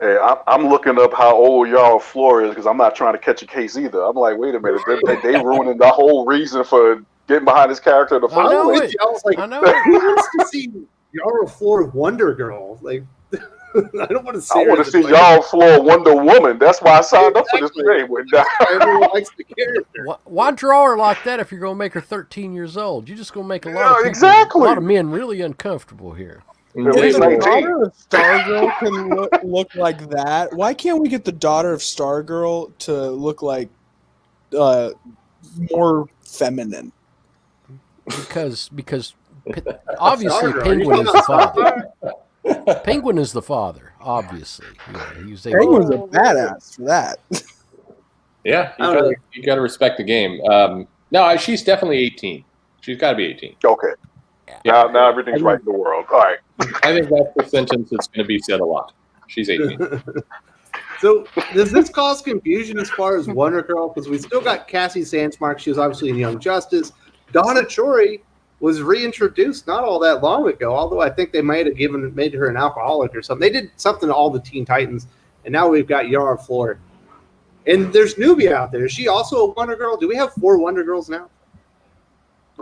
Hey, I'm looking up how old Yara Flor is because I'm not trying to catch a case either. I'm like, wait a minute, they ruining the whole reason for getting behind this character in the I final. was like, who wants to see Yara Flor Wonder Girl? Like, I don't want to see. I want to see Yara Flor Wonder Woman. That's why I signed up for this thing. Everyone likes the character. Why draw her like that if you're going to make her 13 years old? You're just going to make a lot of men really uncomfortable here. If the daughter of Stargirl can look like that, why can't we get the daughter of Stargirl to look like more feminine? Because obviously Penguin is the father. Penguin is the father, obviously. He was Penguin's a badass for that. Yeah, you got to respect the game. No, she's definitely 18. She's got to be 18. Okay. Yeah. Now everything's right in the world. All right. I think that's the sentence that's going to be said a lot. She's 18. So does this cause confusion as far as Wonder Girl? Because we still got Cassie Sandsmark. She was obviously in Young Justice. Donna Troy was reintroduced not all that long ago, although I think they might have made her an alcoholic or something. They did something to all the Teen Titans, and now we've got Yara Flor. And there's Nubia out there. Is she also a Wonder Girl? Do we have 4 Wonder Girls now?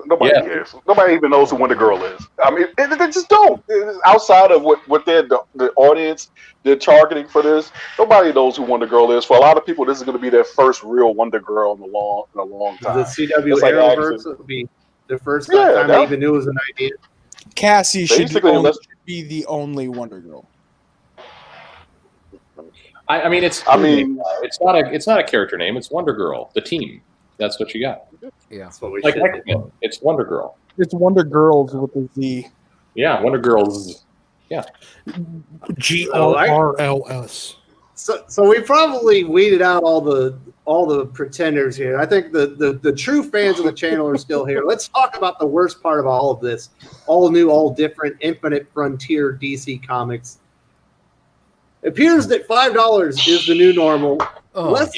Nobody cares. Nobody even knows who Wonder Girl is. I mean, they just don't. Outside of what the audience they're targeting for this, nobody knows who Wonder Girl is. For a lot of people, this is going to be their first real Wonder Girl in a long time. The CW Arrowverse will be the first time they even knew it was an idea. Cassie should be the only Wonder Girl. I mean, it's not a character name. It's Wonder Girl, the team. That's what you got. Yeah, that's what we like should X-Men. It's Wonder Girl. It's Wonder Girls with a Z. Yeah, Wonder Girls. Yeah, GRRLS. So we probably weeded out all the pretenders here. I think the true fans of the channel are still here. Let's talk about the worst part of all of this: all new, all different, Infinite Frontier DC Comics. It appears that $5 is the new normal. Was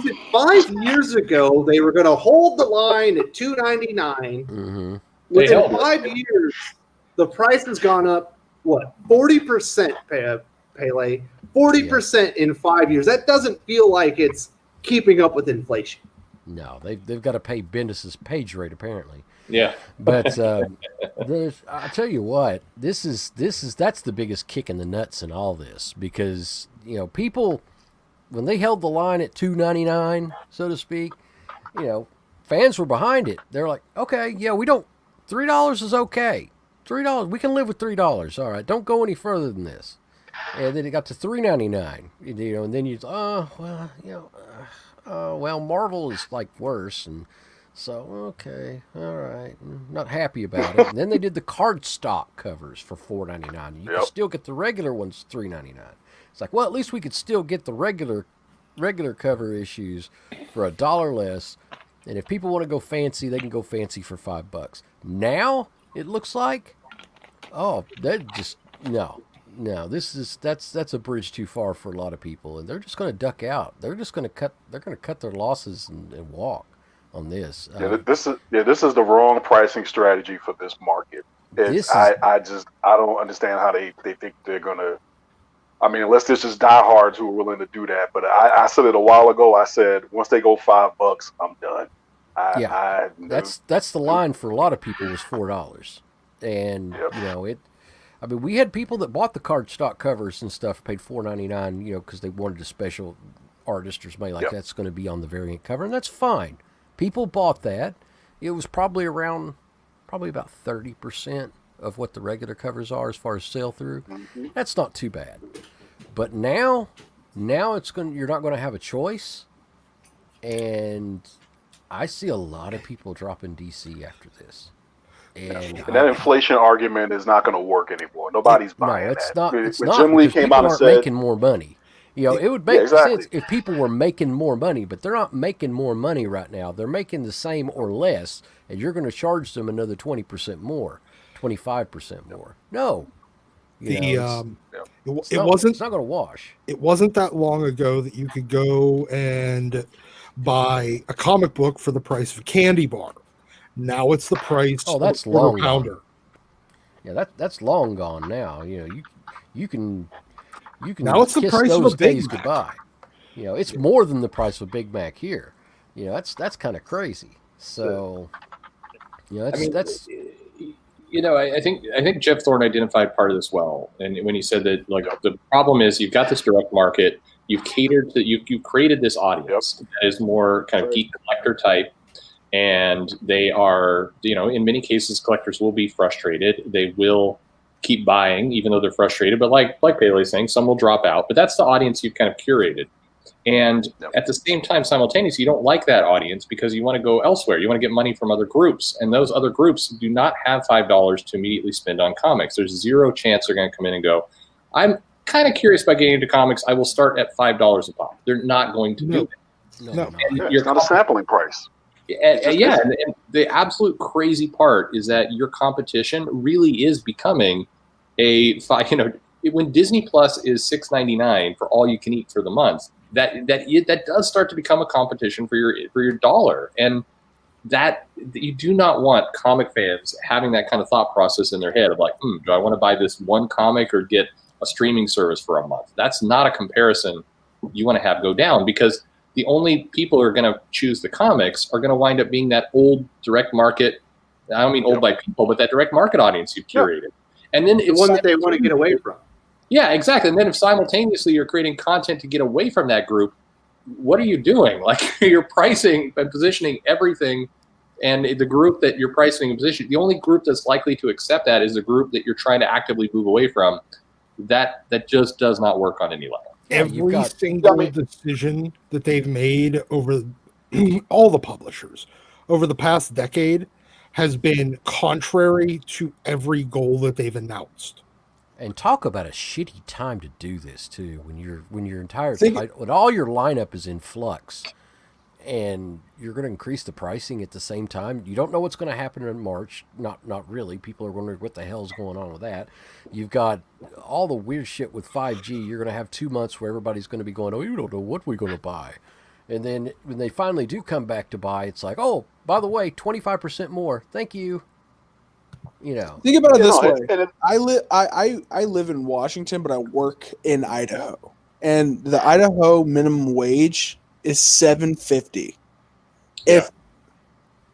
it 5 years ago they were going to hold the line at $2.99? Mm-hmm. Within 5 years, the price has gone up, 40%, Pele? 40% in 5 years. That doesn't feel like it's keeping up with inflation. No, they've got to pay Bendis's page rate, apparently. Yeah. But I'll tell you what, that's the biggest kick in the nuts in all this, because, people, when they held the line at $2.99, so to speak, fans were behind it. They're like, okay, yeah, $3 is okay. $3, we can live with $3. All right, don't go any further than this. And then it got to $3.99, and then Marvel is like worse, and so okay, all right, not happy about it. And then they did the cardstock covers for $4.99. You can still get the regular ones $3.99. It's like, well, at least we could still get the regular cover issues for $1 less. And if people want to go fancy, they can go fancy for $5. Now it looks like, that's a bridge too far for a lot of people, and they're just going to duck out. They're going to cut their losses and walk on this. This is the wrong pricing strategy for this market. I don't understand how they think they're going to. I mean, unless there's just diehards who are willing to do that. But I said it a while ago. I said once they go $5, I'm done. That's the line for a lot of people was $4, and I mean, we had people that bought the cardstock covers and stuff, paid $4.99, because they wanted a special artist or somebody like that's going to be on the variant cover, and that's fine. People bought that. It was probably about 30% of what the regular covers are as far as sell through. Mm-hmm. That's not too bad. But now you're not going to have a choice, and I see a lot of people dropping DC after this. And that inflation argument is not going to work anymore. Nobody's buying that. It's not. Jim Lee came out and said, making more money. It would make sense if people were making more money, but they're not making more money right now. They're making the same or less, and you're going to charge them another 20% more, 25% more. No. It's not going to wash. It wasn't that long ago that you could go and buy a comic book for the price of a candy bar. Now it's the price of a quarter pounder. Yeah, that's long gone now. You can now it's the price of a Big Mac. Goodbye. It's more than the price of a Big Mac here. That's kind of crazy. So, I think Jeff Thorne identified part of this well, and when he said that, like, the problem is you've got this direct market, you've created this audience that is more kind of geek collector type. And they are, in many cases, collectors will be frustrated. They will keep buying, even though they're frustrated. But like Bailey's saying, some will drop out. But that's the audience you've kind of curated. And at the same time, simultaneously, you don't like that audience because you want to go elsewhere. You want to get money from other groups. And those other groups do not have $5 to immediately spend on comics. There's zero chance they're going to come in and go, I'm kind of curious about getting into comics. I will start at $5 a pop. They're not going to do that. No. It's not a sampling price. And the absolute crazy part is that your competition really is becoming when Disney Plus is $6.99 for all you can eat for the month, that does start to become a competition for your dollar. And that you do not want comic fans having that kind of thought process in their head of like, do I want to buy this one comic or get a streaming service for a month? That's not a comparison you want to have go down, because the only people who are going to choose the comics are going to wind up being that old direct market. I don't mean old by people, but that direct market audience you've curated. And then the one that they want to get away from. Yeah, exactly. And then if simultaneously you're creating content to get away from that group, what are you doing? Like, you're pricing and positioning everything, and the group that you're pricing and positioning, the only group that's likely to accept that is the group that you're trying to actively move away from. That just does not work on any level. Every single decision that they've made over all the publishers over the past decade has been contrary to every goal that they've announced. And talk about a shitty time to do this too, when your entire when all your lineup is in flux, and you're going to increase the pricing at the same time. You don't know what's going to happen in March. Not really. People are wondering what the hell's going on with that. You've got all the weird shit with 5G. You're going to have 2 months where everybody's going to be going, oh, you don't know what we're going to buy. And then when they finally do come back to buy, it's like, oh, by the way, 25% more. Thank you. You know. Think about it this way. I live in Washington, but I work in Idaho. And the Idaho minimum wage is $7.50. Yeah.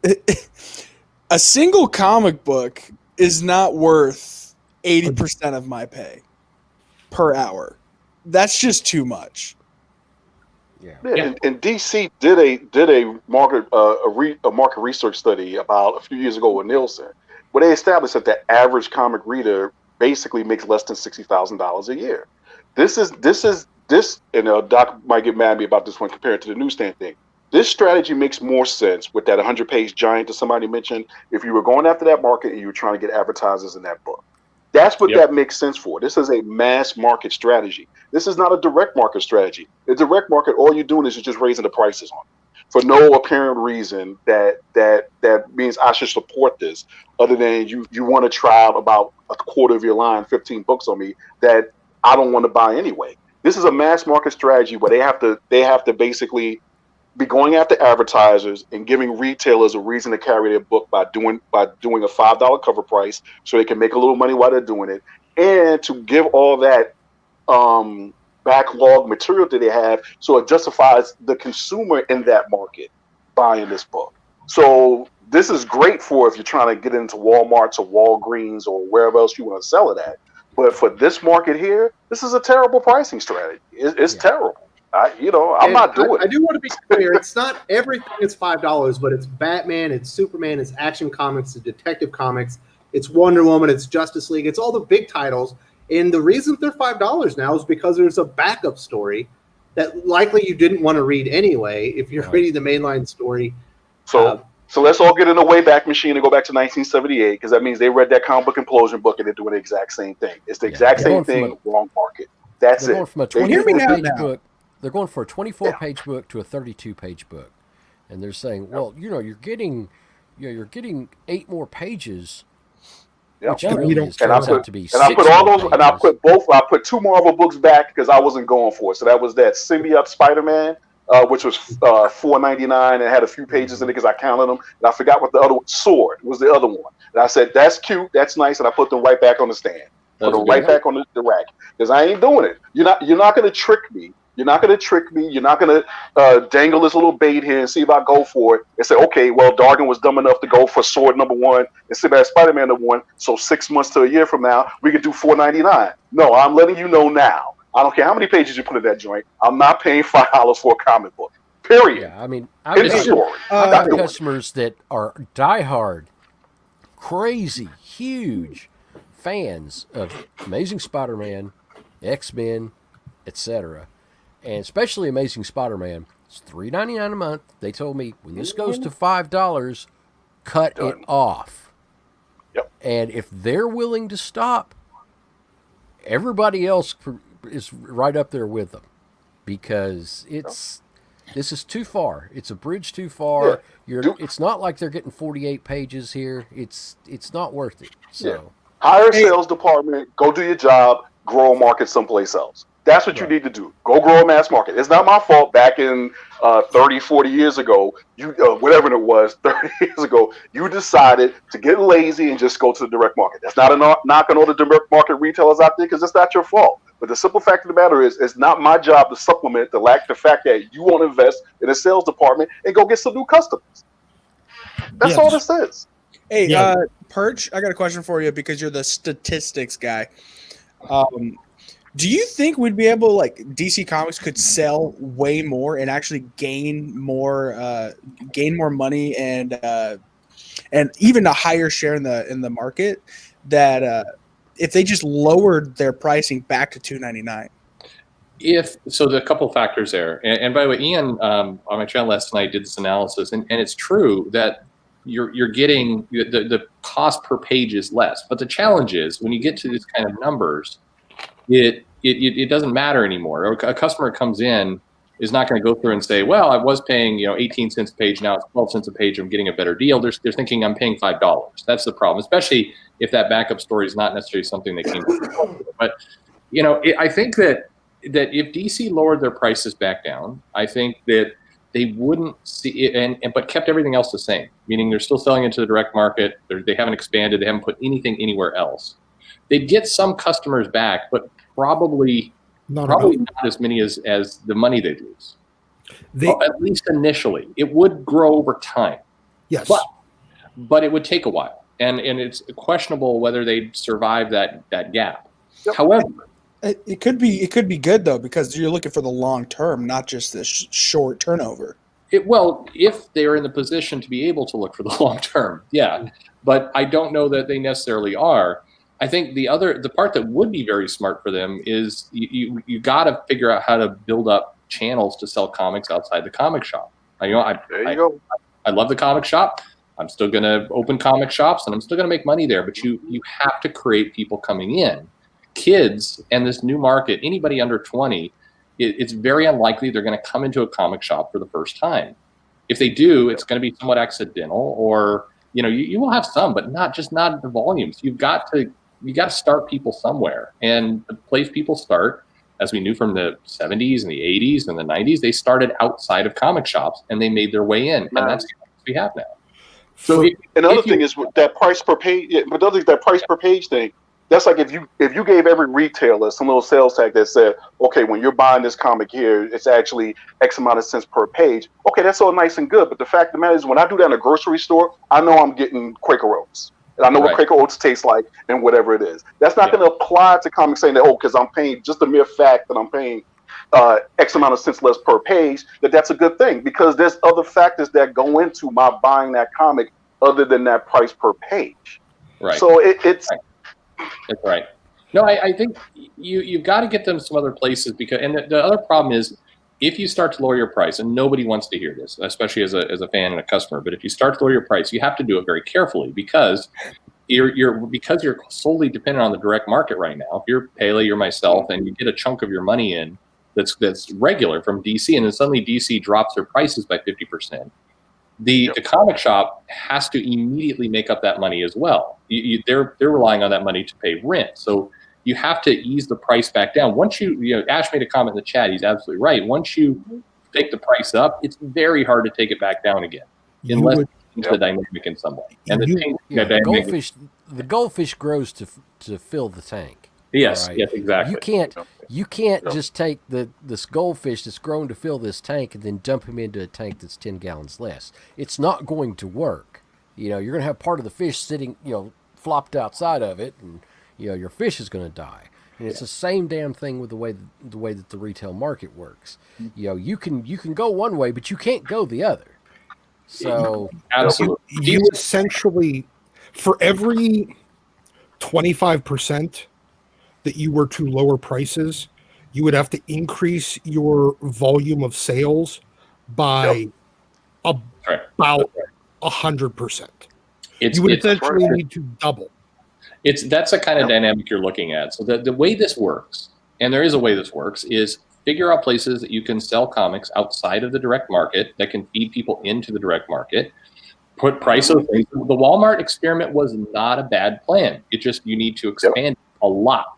If a single comic book is not worth 80% of my pay per hour, that's just too much. Yeah. And DC did a market research study about a few years ago with Nielsen, where they established that the average comic reader basically makes less than $60,000 a year. This, and Doc might get mad at me about this one compared to the newsstand thing. This strategy makes more sense with that 100-page giant that somebody mentioned. If you were going after that market and you were trying to get advertisers in that book, that's what that makes sense for. This is a mass market strategy. This is not a direct market strategy. The direct market, all you're doing is you're just raising the prices on it for no apparent reason that means I should support this, other than you want to try out about a quarter of your line, 15 books on me that I don't want to buy anyway. This is a mass market strategy where they have to basically be going after advertisers and giving retailers a reason to carry their book by doing a $5 cover price so they can make a little money while they're doing it, and to give all that backlog material that they have so it justifies the consumer in that market buying this book. So this is great for if you're trying to get into Walmart's or Walgreens or wherever else you want to sell it at. But for this market here, this is a terrible pricing strategy. It's terrible. I'm not doing it. I do want to be clear. It's not everything is $5, but it's Batman, it's Superman, it's Action Comics, it's Detective Comics, it's Wonder Woman, it's Justice League, it's all the big titles. And the reason they're $5 now is because there's a backup story that likely you didn't want to read anyway if you're reading the mainline story. So let's all get in the Wayback Machine and go back to 1978, because that means they read that comic book implosion book and they're doing the exact same thing. It's the exact same thing, wrong market. That's it. Going from a 24-page book, they're going for a 24-page book to a 32-page book, and they're saying, well, you're getting 8 more pages. Which really turns out to be 6 more I put 2 Marvel books back because I wasn't going for it. So that was that Symbiote Spider-Man, which was $4.99 and had a few pages in it because I counted them, and I forgot what the other one, Sword was the other one. And I said, that's cute, that's nice, and I put them right back on the stand, put them right back on the rack, because I ain't doing it. You're not going to trick me. You're not going to trick me. You're not going to dangle this little bait here and see if I go for it and say, okay, well, Dargan was dumb enough to go for Sword #1 and Superman Spider-Man #1. So 6 months to a year from now, we could do $4.99. No, I'm letting you know now. I don't care how many pages you put in that joint. I'm not paying $5 for a comic book. Period. Yeah, I mean, I've got customers that are diehard, crazy, huge fans of Amazing Spider-Man, X-Men, etc. And especially Amazing Spider-Man, it's $3.99 a month. They told me when this goes to $5, cut it off. Yep. And if they're willing to stop, everybody else is right up there with them, because this is too far. It's a bridge too far. It's not like they're getting 48 pages here. It's not worth it. So hire a sales department, go do your job, grow a market someplace else. That's what you need to do. Go grow a mass market. It's not my fault back in 30, 40 years ago, whatever it was, 30 years ago, you decided to get lazy and just go to the direct market. That's not a knock on all the direct market retailers out there, because it's not your fault. But the simple fact of the matter is, it's not my job to supplement the fact that you want to invest in a sales department and go get some new customers. That's all this is. Hey, Perch, I got a question for you, because you're the statistics guy. Do you think we'd be able, like, DC Comics could sell way more and actually gain more money and even a higher share in the market, that if they just lowered their pricing back to $2.99? So there are a couple of factors there. And by the way, Ian on my channel last night did this analysis, and it's true that you're getting the cost per page is less. But the challenge is, when you get to these kind of numbers, it doesn't matter anymore. A customer comes in is not going to go through and say, well, I was paying 18 cents a page, now it's 12 cents a page, I'm getting a better deal. They're thinking I'm paying $5. That's the problem, especially if that backup story is not necessarily something they came to. But I think that if DC lowered their prices back down, I think that they wouldn't see it, but kept everything else the same, meaning they're still selling into the direct market. They haven't expanded. They haven't put anything anywhere else. They'd get some customers back, but probably not as many as the money they'd lose. At least initially. It would grow over time. Yes. But it would take a while. And it's questionable whether they'd survive that gap. Yep. However, it could be good, though, because you're looking for the long term, not just the short turnover. If they're in the position to be able to look for the long term, yeah. But I don't know that they necessarily are. I think the part that would be very smart for them is you got to figure out how to build up channels to sell comics outside the comic shop. I love the comic shop. I'm still going to open comic shops, and I'm still going to make money there. But you have to create people coming in. Kids and this new market, anybody under 20, it's very unlikely they're going to come into a comic shop for the first time. If they do, it's going to be somewhat accidental, or you will have some, but not the volumes. You got to start people somewhere, and the place people start, as we knew from the 70s and the 80s and the 90s, they started outside of comic shops and they made their way in, and that's what we have now. So another thing is that price per page. Yeah, but that price per page thing. That's like if you gave every retailer some little sales tag that said, okay, when you're buying this comic here, it's actually X amount of cents per page. Okay, that's all nice and good. But the fact of the matter is, when I do that in a grocery store, I know I'm getting Quaker Oats. And I know what Quaker Oats tastes like and whatever it is. That's not going to apply to comics saying that, because I'm paying just the mere fact that I'm paying X amount of cents less per page, that's a good thing. Because there's other factors that go into my buying that comic other than that price per page. Right. So it's... That's right. No, I think you've got to get them some other places, because, and the other problem is, if you start to lower your price, and nobody wants to hear this, especially as a fan and a customer, but if you start to lower your price, you have to do it very carefully, because you're solely dependent on the direct market right now. If you're Pele, you're myself, and you get a chunk of your money in that's regular from DC, and then suddenly DC drops their prices by 50%. The comic shop has to immediately make up that money as well. They're relying on that money to pay rent. So you have to ease the price back down. Once Ash made a comment in the chat. He's absolutely right. Once you take the price up, it's very hard to take it back down again, unless you change the dynamic in some way. And the goldfish grows to fill the tank. Yes, right? Yes, exactly. You can't just take this goldfish that's grown to fill this tank and then dump him into a tank that's 10 gallons less. It's not going to work. You're going to have part of the fish sitting, flopped outside of it, and your fish is going to die. And it's the same damn thing with the way that the retail market works. You can go one way, but you can't go the other. So absolutely, you essentially, for every 25% that you were to lower prices, you would have to increase your volume of sales by Right. about 100%. It's You would it's essentially need to double. that's the kind of dynamic you're looking at. So the way this works, and there is a way this works, is figure out places that you can sell comics outside of the direct market that can feed people into the direct market. Put price of things. The Walmart experiment was not a bad plan. It just, you need to expand a lot.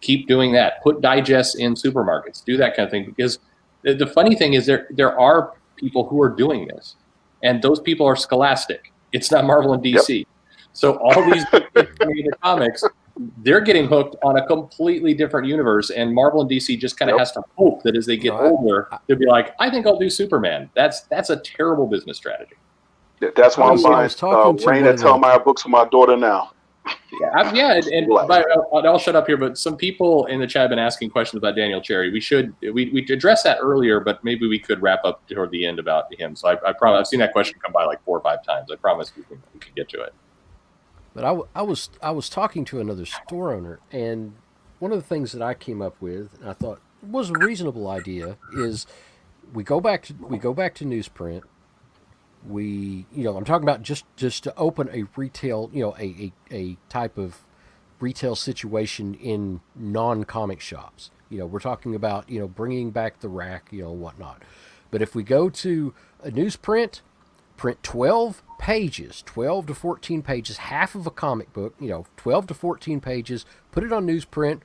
Keep doing that. Put digests in supermarkets. Do that kind of thing. Because the funny thing is there are people who are doing this, and those people are Scholastic. It's not Marvel and DC. Yep. So all these comics, they're getting hooked on a completely different universe, and Marvel and DC just kind of has to hope that as they get older, they'll be like, I think I'll do Superman. That's a terrible business strategy. Yeah, that's why I'm buying Rain and Tellmeyer books for my daughter now. I'll shut up here. But some people in the chat have been asking questions about Daniel Cherry. We addressed that earlier, but maybe we could wrap up toward the end about him. So I promise. I've seen that question come by like 4 or 5 times. I promise we can get to it. But I was talking to another store owner, and one of the things that I came up with, and I thought was a reasonable idea, is we go back to newsprint. I'm talking about just to open a retail, a type of retail situation in non-comic shops. We're talking about, bringing back the rack, whatnot. But if we go to a newsprint, print 12 pages, 12 to 14 pages, half of a comic book, 12 to 14 pages, put it on newsprint,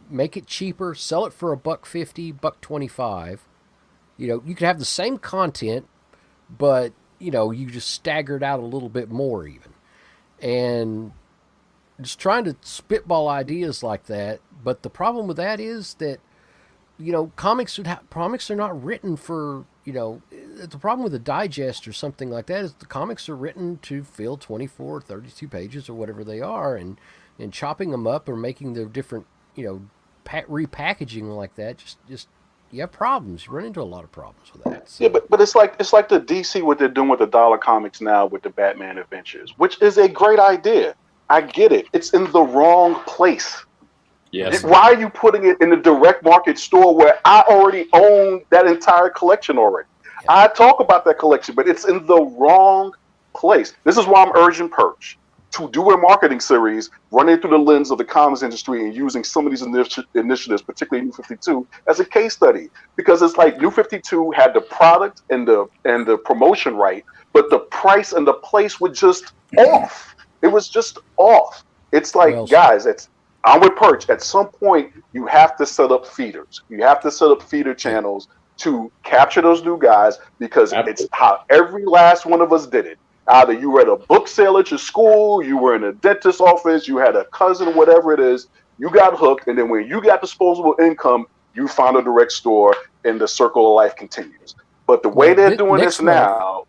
make it cheaper, sell it for $1.50, $1.25. You could have the same content, but, you just stagger it out a little bit more even. And just trying to spitball ideas like that. But the problem with that is that, comics are not written for, the problem with a digest or something like that is the comics are written to fill 24, 32 pages or whatever they are. And chopping them up or making the different, repackaging like that, just you have problems. You run into a lot of problems with that. So. Yeah, but it's like the DC what they're doing with the dollar comics now with the Batman Adventures, which is a great idea. I get it. It's in the wrong place. Yes. Why are you putting it in the direct market store where I already own that entire collection already? Yeah. I talk about that collection, but it's in the wrong place. This is why I'm urging Perch to do a marketing series running through the lens of the comics industry and using some of these initiatives, particularly New 52, as a case study. Because it's like New 52 had the product and the promotion right, but the price and the place were just off. It was just off. It's like, guys, I'm with Perch. At some point, you have to set up feeders. You have to set up feeder channels to capture those new guys, because it's how every last one of us did it. Either you were at a book sale at your school, you were in a dentist's office, you had a cousin, whatever it is, you got hooked, and then when you got disposable income, you found a direct store, and the circle of life continues. But the way they're doing this now...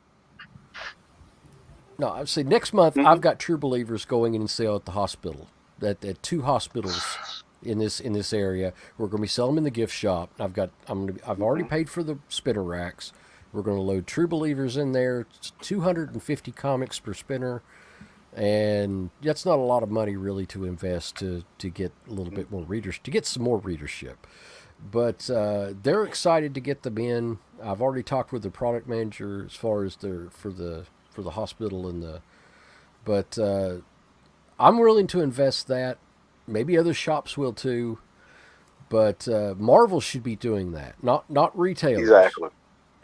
No, I would say next month, I've got True Believers going in and sale at the hospital, at 2 hospitals in this area. We're going to be selling them in the gift shop. I've already paid for the spinner racks. We're going to load True Believers in there. It's 250 comics per spinner, and that's not a lot of money really to invest to get a little bit more readers, to get some more readership. But they're excited to get them in. I've already talked with the product manager as far as for the hospital but I'm willing to invest that. Maybe other shops will too, but Marvel should be doing that, not retailers. Exactly.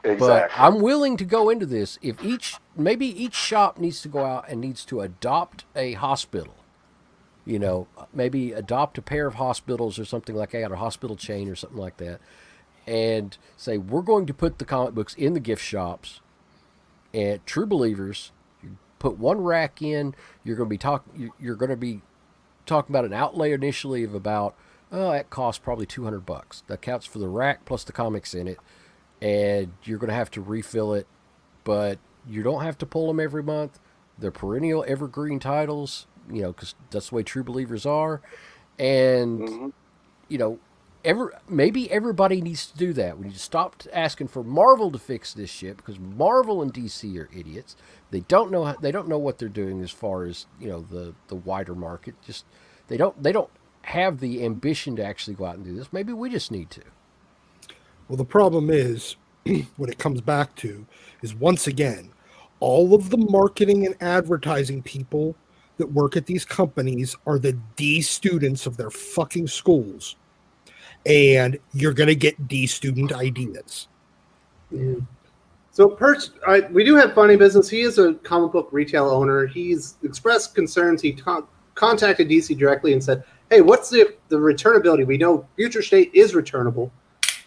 But I'm willing to go into this if maybe each shop needs to go out and needs to adopt a hospital. Maybe adopt a pair of hospitals or something like that, a hospital chain or something like that, and say we're going to put the comic books in the gift shops. And True Believers, you put one rack in. You're going to be talking about an outlay initially of about that costs probably $200. That counts for the rack plus the comics in it. And you're going to have to refill it, but you don't have to pull them every month. They're perennial evergreen titles, because that's the way True Believers are. And, maybe everybody needs to do that. We need to stop asking for Marvel to fix this shit, because Marvel and DC are idiots. They don't know what they're doing as far as, the wider market. Just they don't have the ambition to actually go out and do this. Maybe we just need to. Well, the problem is, what it comes back to is, once again, all of the marketing and advertising people that work at these companies are the D students of their fucking schools. And you're going to get D student ideas. Yeah. So Perch, we do have Funny Business. He is a comic book retail owner. He's expressed concerns. He contacted DC directly and said, hey, what's the returnability? We know Future State is returnable.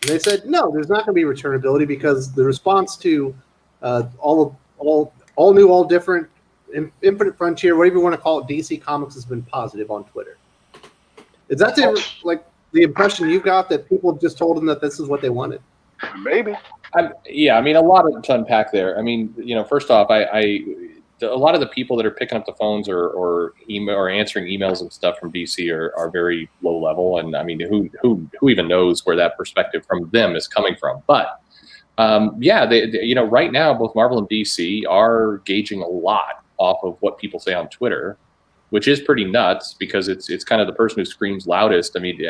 And they said, no, there's not going to be returnability because the response to all new, all different, Infinite Frontier, whatever you want to call it, DC Comics has been positive on Twitter. Is that the impression you got, that people just told them that this is what they wanted? Maybe. Yeah, I mean, a lot to unpack there. I mean, first off, a lot of the people that are picking up the phones or email or answering emails and stuff from DC are very low level, and I mean, who even knows where that perspective from them is coming from? But yeah, they right now both Marvel and DC are gauging a lot off of what people say on Twitter, which is pretty nuts because it's kind of the person who screams loudest. I mean,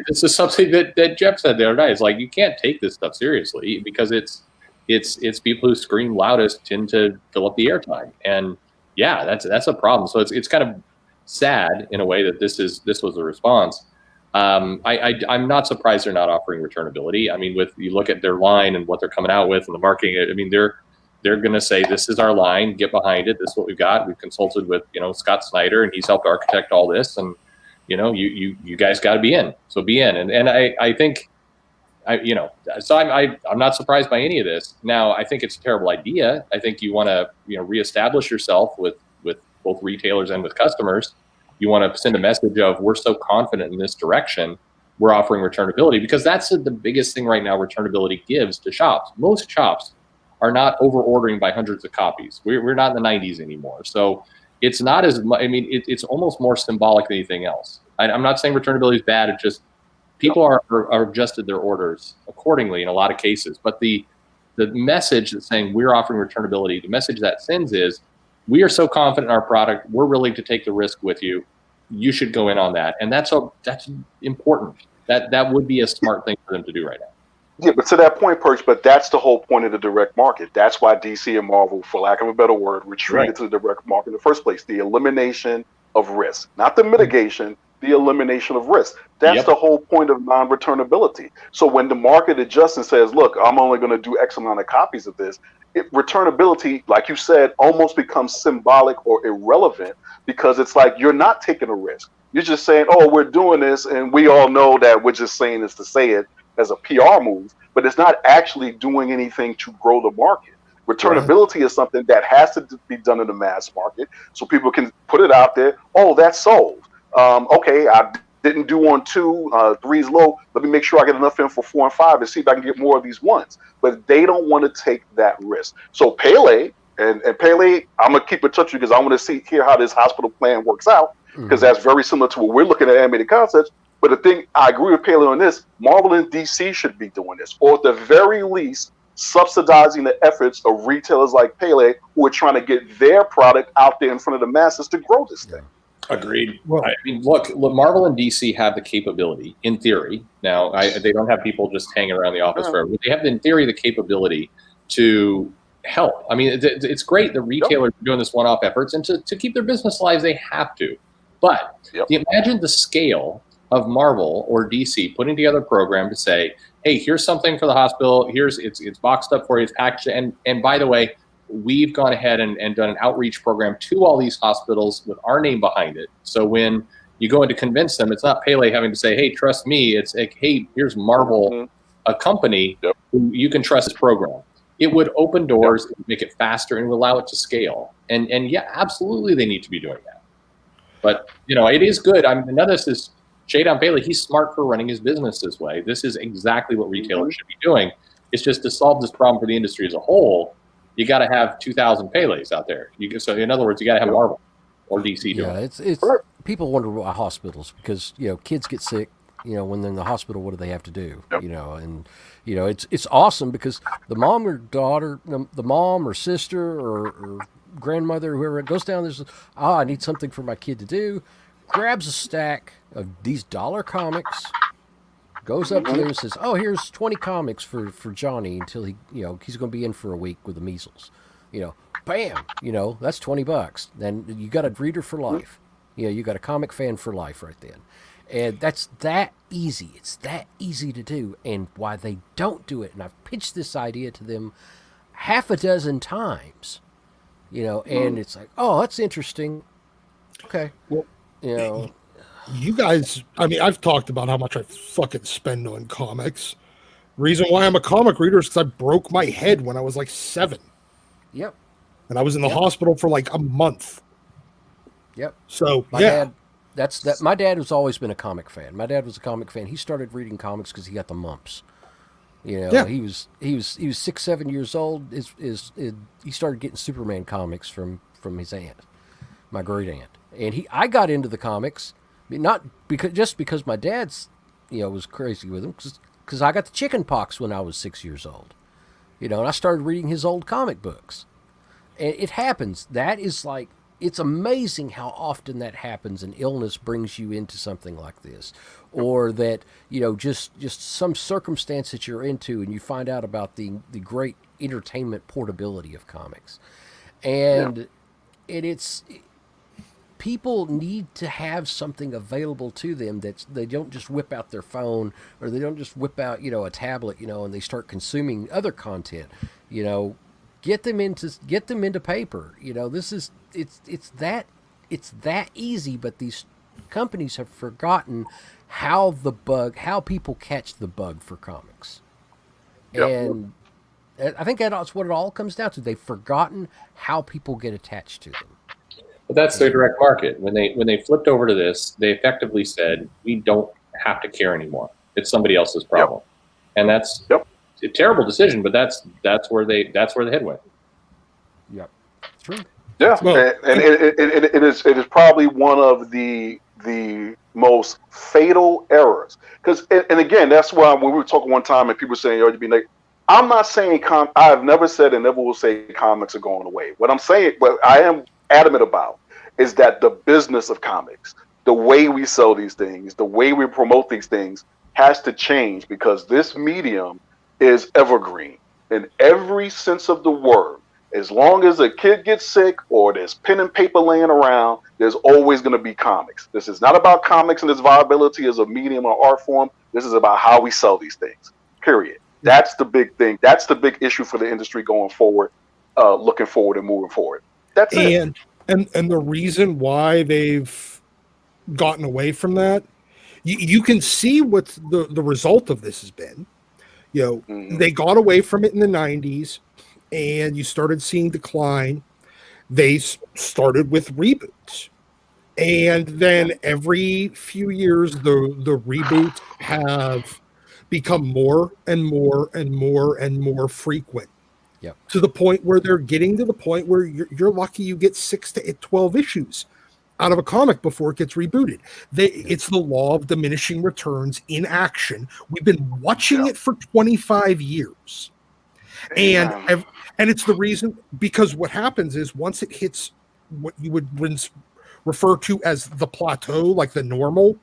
this is something that Jeff said the other day. It's like, you can't take this stuff seriously because it's people who scream loudest tend to fill up the airtime, and yeah, that's a problem. So it's kind of sad in a way that this was a response. I'm not surprised they're not offering returnability. I mean, you look at their line and what they're coming out with and the marketing. I mean, they're going to say, this is our line, get behind it. This is what we've got. We've consulted with, Scott Snyder, and he's helped architect all this. And, you guys got to be in. So be in. And I think, so I'm not surprised by any of this. Now, I think it's a terrible idea. I think you want to, reestablish yourself with both retailers and with customers. You want to send a message of, we're so confident in this direction, we're offering returnability, because that's the biggest thing right now returnability gives to shops. Most shops are not over ordering by hundreds of copies. We're not in the 90s anymore. So it's not as much, I mean, it's almost more symbolic than anything else. I'm not saying returnability is bad. It's just people are adjusted their orders accordingly in a lot of cases. But the message that's saying we're offering returnability, the message that sends is, we are so confident in our product, we're willing to take the risk with you. You should go in on that. And that's important. That would be a smart thing for them to do right now. Yeah, but to that point, Perch, but that's the whole point of the direct market. That's why DC and Marvel, for lack of a better word, retreated to the direct market in the first place. The elimination of risk, not the mitigation, the elimination of risk. That's the whole point of non-returnability. So when the market adjusts and says, look, I'm only going to do X amount of copies of this, returnability, like you said, almost becomes symbolic or irrelevant, because it's like you're not taking a risk. You're just saying, oh, we're doing this, and we all know that we're just saying this to say it as a PR move, but it's not actually doing anything to grow the market. Returnability is something that has to be done in the mass market so people can put it out there. Oh, that's sold. Okay, I didn't do on 2, 3's low. Let me make sure I get enough in for 4 and 5 and see if I can get more of these ones. But they don't want to take that risk. So Pele, and Pele, I'm going to keep in touch with you because I want to hear how this hospital plan works out, because that's very similar to what we're looking at animated concepts. But the thing, I agree with Pele on this, Marvel and DC should be doing this, or at the very least, subsidizing the efforts of retailers like Pele, who are trying to get their product out there in front of the masses to grow this thing. Agreed. Well, I mean, look, Marvel and DC have the capability, in theory. Now, they don't have people just hanging around the office forever. But they have, in theory, the capability to help. I mean, it's great the retailers are doing this one-off efforts, and to keep their business alive, they have to. But imagine the scale of Marvel or DC putting together a program to say, hey, here's something for the hospital. It's boxed up for you. It's packaged. And by the way, we've gone ahead and done an outreach program to all these hospitals with our name behind it. So when you go in to convince them, it's not Pele having to say, hey, trust me. It's like, hey, here's Marvel, a company who you can trust this program. It would open doors, it would make it faster, and would allow it to scale. And yeah, absolutely they need to be doing that. But, it is good. None of this is shade on Bailey. He's smart for running his business this way. This is exactly what retailers should be doing. It's just to solve this problem for the industry as a whole, you got to have 2,000 Pele's out there. So in other words, you got to have Marvel or DC doing it. It's people wonder why hospitals, because kids get sick. When they're in the hospital, what do they have to do? It's awesome because the mom or daughter, the mom or sister or grandmother, whoever goes down, there's I need something for my kid to do. grabs a stack of these dollar comics, goes up to there and says, "Oh, here's 20 comics for Johnny until he, he's going to be in for a week with the measles." Bam, that's $20. Then you got a reader for life. You got a comic fan for life right then. And that's that easy. It's that easy to do. And why they don't do it, and I've pitched this idea to them half a dozen times, and it's like, oh, that's interesting. Okay. Well, you guys, I mean, I've talked about how much I fucking spend on comics. Reason why I'm a comic reader is because I broke my head when I was like 7. Yep. And I was in the hospital for like a month. Yep. So, my dad has always been a comic fan. My dad was a comic fan. He started reading comics because he got the mumps. He was 6, 7 years old. He started getting Superman comics from his aunt, my great aunt. And I got into the comics not because my dad's was crazy with him, because I got the chicken pox when I was 6 years old. And I started reading his old comic books. And it happens. That is like, it's amazing how often that happens, and illness brings you into something like this, or that just some circumstance that you're into, and you find out about the great entertainment portability of comics, and it's people need to have something available to them that they don't just whip out their phone, or they don't just whip out a tablet, and they start consuming other content. Get them into paper. It's that easy, but these companies have forgotten how people catch the bug for comics. Yep. And I think that's what it all comes down to. They've forgotten how people get attached to them. But that's their direct market. When they flipped over to this, they effectively said, we don't have to care anymore. It's somebody else's problem. Yep. And that's a terrible decision, but that's where the head went. Yep. True. Yeah, well, and it is probably one of the most fatal errors. Because and again, that's why when we were talking one time and people were saying, "You'd be like," I'm not saying I've never said and never will say comics are going away. What I'm saying, what I am adamant about, is that the business of comics, the way we sell these things, the way we promote these things, has to change, because this medium is evergreen in every sense of the word. As long as a kid gets sick or there's pen and paper laying around, there's always going to be comics. This is not about comics and its viability as a medium or art form. This is about how we sell these things, period. That's the big thing. That's the big issue for the industry going forward, looking forward and moving forward. That's it. And the reason why they've gotten away from that, you can see what the result of this has been. They got away from it in the 90s. And you started seeing decline. They started with reboots. And then every few years, the reboots have become more and more and more and more frequent. Yep. To the point where they're getting to the point where you're lucky you get 6 to 12 issues out of a comic before it gets rebooted. It's the law of diminishing returns in action. We've been watching it for 25 years. And it's the reason, because what happens is once it hits what you would refer to as the plateau, like the normal,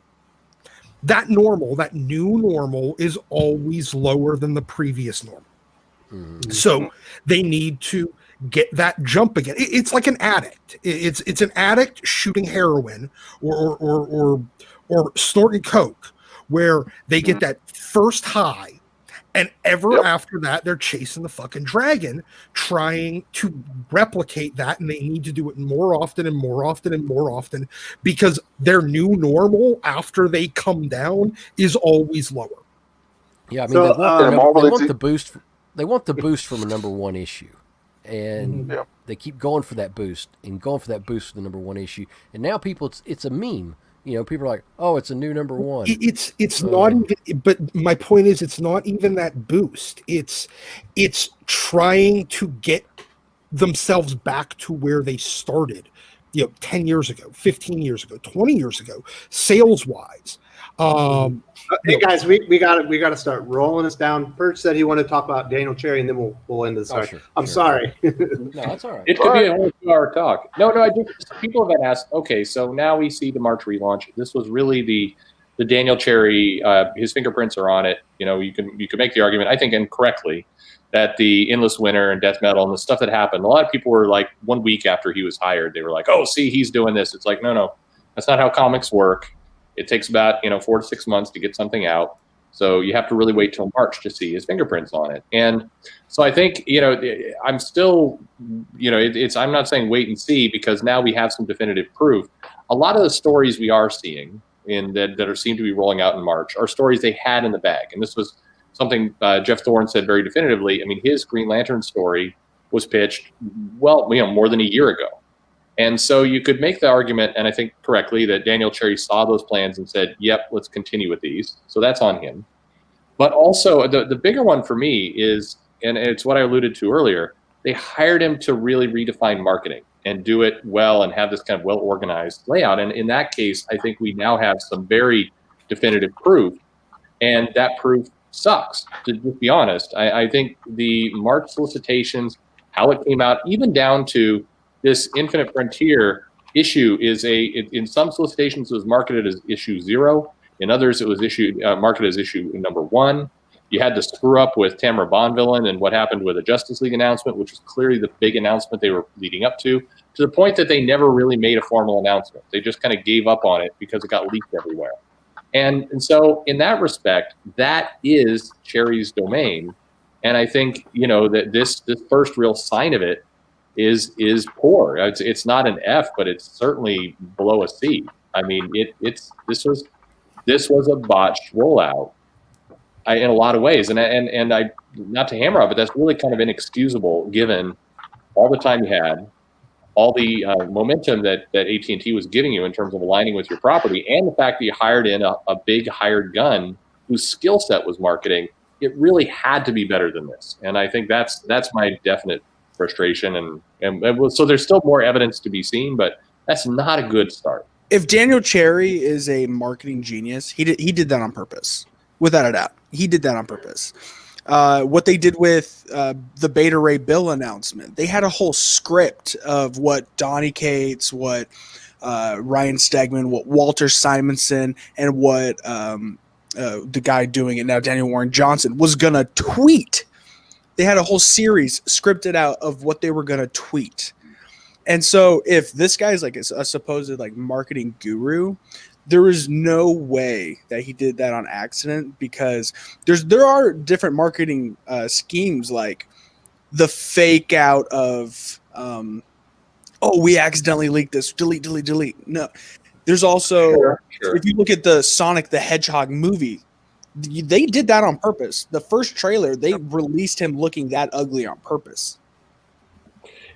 that new normal is always lower than the previous normal. Mm-hmm. So they need to get that jump again. It's like an addict. It's an addict shooting heroin or snorting coke, where they get that first high. And after that, they're chasing the fucking dragon, trying to replicate that, and they need to do it more often and more often and more often, because their new normal after they come down is always lower. Yeah, I mean, they want the boost. They want the boost from a #1 issue, and they keep going for that boost and going for that boost for the #1 issue. And now it's a meme. People are like, "Oh, it's a new #1." It's not even. But my point is, it's not even that boost. It's trying to get themselves back to where they started. 10 years ago, 15 years ago, 20 years ago, sales wise. Hey guys, we got to start rolling this down. Bert said he wanted to talk about Daniel Cherry, and then we'll end this. Sure. I'm sorry. No, that's all right. It could be a whole 2-hour talk. No, I just people have been asked. Okay, so now we see the March relaunch. This was really the Daniel Cherry. His fingerprints are on it. You can make the argument, I think incorrectly, that the Endless Winter and Death Metal and the stuff that happened. A lot of people were like 1 week after he was hired, they were like, "Oh, see, he's doing this." It's like, no, that's not how comics work. It takes about 4 to 6 months to get something out. So you have to really wait till March to see his fingerprints on it. And so I think, I'm still, I'm not saying wait and see, because now we have some definitive proof. A lot of the stories we are seeing that seem to be rolling out in March are stories they had in the bag. And this was something Jeff Thorne said very definitively. I mean, his Green Lantern story was pitched, more than a year ago. And so you could make the argument, and I think correctly, that Daniel Cherry saw those plans and said, yep, let's continue with these. So that's on him. But also the bigger one for me is, and it's what I alluded to earlier, they hired him to really redefine marketing and do it well and have this kind of well-organized layout. And in that case, I think we now have some very definitive proof, and that proof sucks, to just be honest. I think the March solicitations, how it came out, even down to this Infinite Frontier issue in some solicitations it was marketed as issue 0. In others, it was marketed as issue number 1. You had the screw up with Tamara Bondvillain and what happened with a Justice League announcement, which was clearly the big announcement they were leading up to the point that they never really made a formal announcement. They just kind of gave up on it because it got leaked everywhere. And so in that respect, that is Cherry's domain. And I think, that this first real sign of it is poor. It's not an F, but it's certainly below a C. I mean, this was a botched rollout in a lot of ways, and I, not to hammer on, but that's really kind of inexcusable given all the time you had, all the momentum that AT&T was giving you in terms of aligning with your property, and the fact that you hired in a big hired gun whose skill set was marketing. It really had to be better than this, and I think that's my definite frustration, and so there's still more evidence to be seen, but that's not a good start. If Daniel Cherry is a marketing genius, he did that on purpose, without a doubt. He did that on purpose. What they did with the Beta Ray Bill announcement, they had a whole script of what Donny Cates, what Ryan Stegman, what Walter Simonson, and what the guy doing it now, Daniel Warren Johnson, was gonna tweet. They had a whole series scripted out of what they were going to tweet. And so if this guy's like a supposed like marketing guru, there is no way that he did that on accident, because there are different marketing schemes, like the fake out of, we accidentally leaked this, delete. No, there's also, sure. If you look at the Sonic the Hedgehog movie, they did that on purpose. The first trailer, they released him looking that ugly on purpose.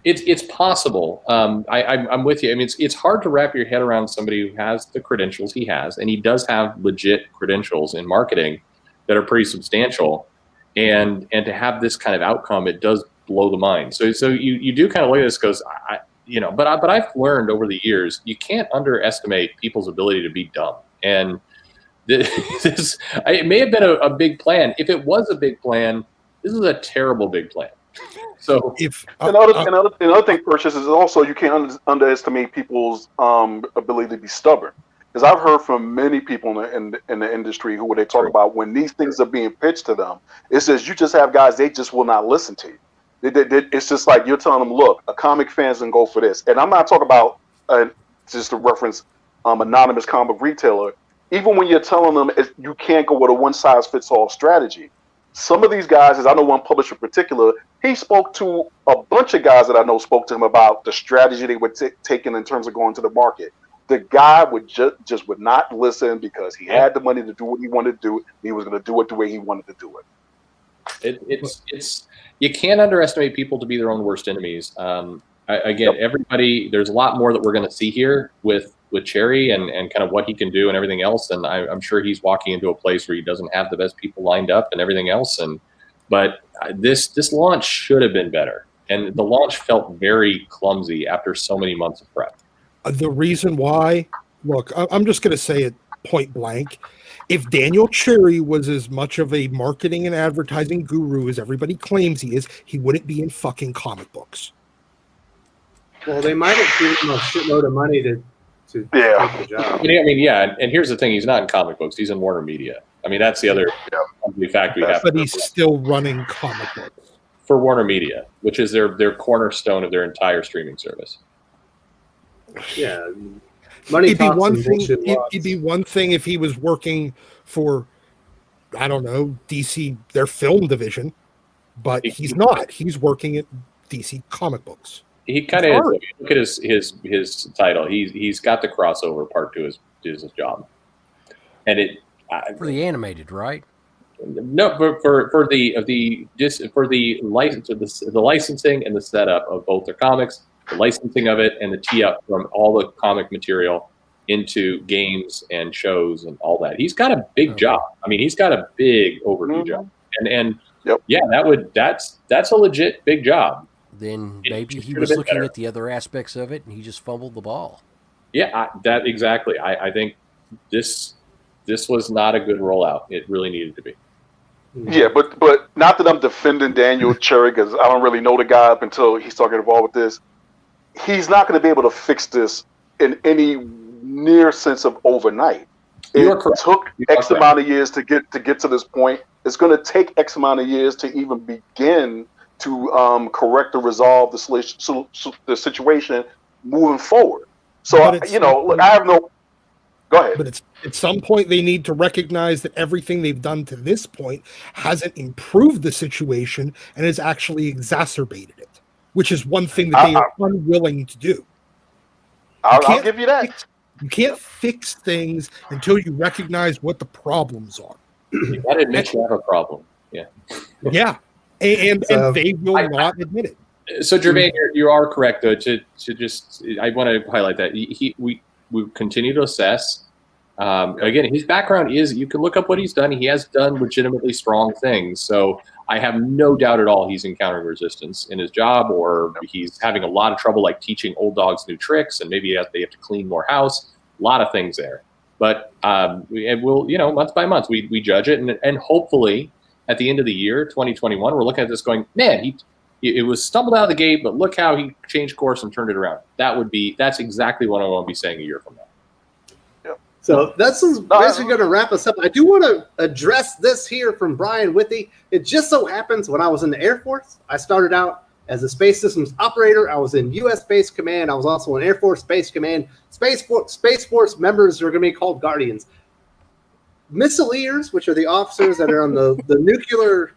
It's possible. I'm with you. I mean, it's hard to wrap your head around somebody who has the credentials he has, and he does have legit credentials in marketing that are pretty substantial. And to have this kind of outcome, it does blow the mind. So you do kind of look at this, goes, but I've learned over the years, you can't underestimate people's ability to be dumb. And this it may have been a big plan. If it was a big plan, this is a terrible big plan. So another thing, Purchase, is also you can't underestimate people's ability to be stubborn. Because I've heard from many people in the industry who they talk about when these things are being pitched to them, it says you just have guys, they just will not listen to you. It's just like you're telling them, look, a comic fan's gonna go for this. And I'm not talking about just to reference anonymous comic retailer. Even when you're telling them you can't go with a one-size-fits-all strategy. Some of these guys, as I know one publisher in particular, he spoke to a bunch of guys that I know spoke to him about the strategy they were taking in terms of going to the market. The guy would just would not listen because he had the money to do what he wanted to do. He was going to do it the way he wanted to do it. It's you can't underestimate people to be their own worst enemies. Everybody, there's a lot more that we're going to see here with Cherry and kind of what he can do and everything else. And I'm sure he's walking into a place where he doesn't have the best people lined up and everything else. But this launch should have been better. And the launch felt very clumsy after so many months of prep. The reason why, look, I'm just going to say it point blank. If Daniel Cherry was as much of a marketing and advertising guru as everybody claims he is, he wouldn't be in fucking comic books. Well, they might have given him a shitload of money to take the job. I mean, yeah, and here's the thing: he's not in comic books; he's in Warner Media. I mean, that's the other fact we have. But he's still running comic books for Warner Media, which is their cornerstone of their entire streaming service. Yeah, money. It'd be one thing if he was working for, I don't know, DC, their film division, but he's not. He's working at DC comic books. He kind of look at his title. He's got the crossover part to his job, and it for the animated, right? No, for the license, the licensing and the setup of both their comics, the licensing of it, and the tee up from all the comic material into games and shows and all that. He's got a big job. I mean, he's got a big overview job, and that's a legit big job. Then maybe he was looking at the other aspects of it, and he just fumbled the ball. Yeah, that exactly. I think this was not a good rollout. It really needed to be. Yeah, but not that I'm defending Daniel Cherry, because I don't really know the guy up until he started involved with this. He's not going to be able to fix this in any near sense of overnight. It took X amount of years to get to this point. It's going to take X amount of years to even begin to correct or resolve the situation moving forward. So, look, I have no... Go ahead. But at some point, they need to recognize that everything they've done to this point hasn't improved the situation and has actually exacerbated it, which is one thing that they are unwilling to do. I'll give you that. You can't fix things until you recognize what the problems are. You got to admit you have a problem. Yeah. Yeah. And they will not admit it. So, Jermaine, you are correct, though. I want to highlight that we continue to assess. Again, his background is, you can look up what he's done. He has done legitimately strong things. So I have no doubt at all he's encountering resistance in his job, or he's having a lot of trouble, like teaching old dogs new tricks, and maybe they have to clean more house. A lot of things there. But we'll, month by month, we judge it, and hopefully at the end of the year, 2021, we're looking at this going, man, it was stumbled out of the gate, but look how he changed course and turned it around. That's exactly what I want to be saying a year from now. So that's basically going to wrap us up. I do want to address this here from Brian Withy. It just so happens when I was in the Air Force, I started out as a space systems operator. I was in U.S. Space Command. I was also in Air Force Space Command. Space Force members are going to be called Guardians. Missileers, which are the officers that are on the nuclear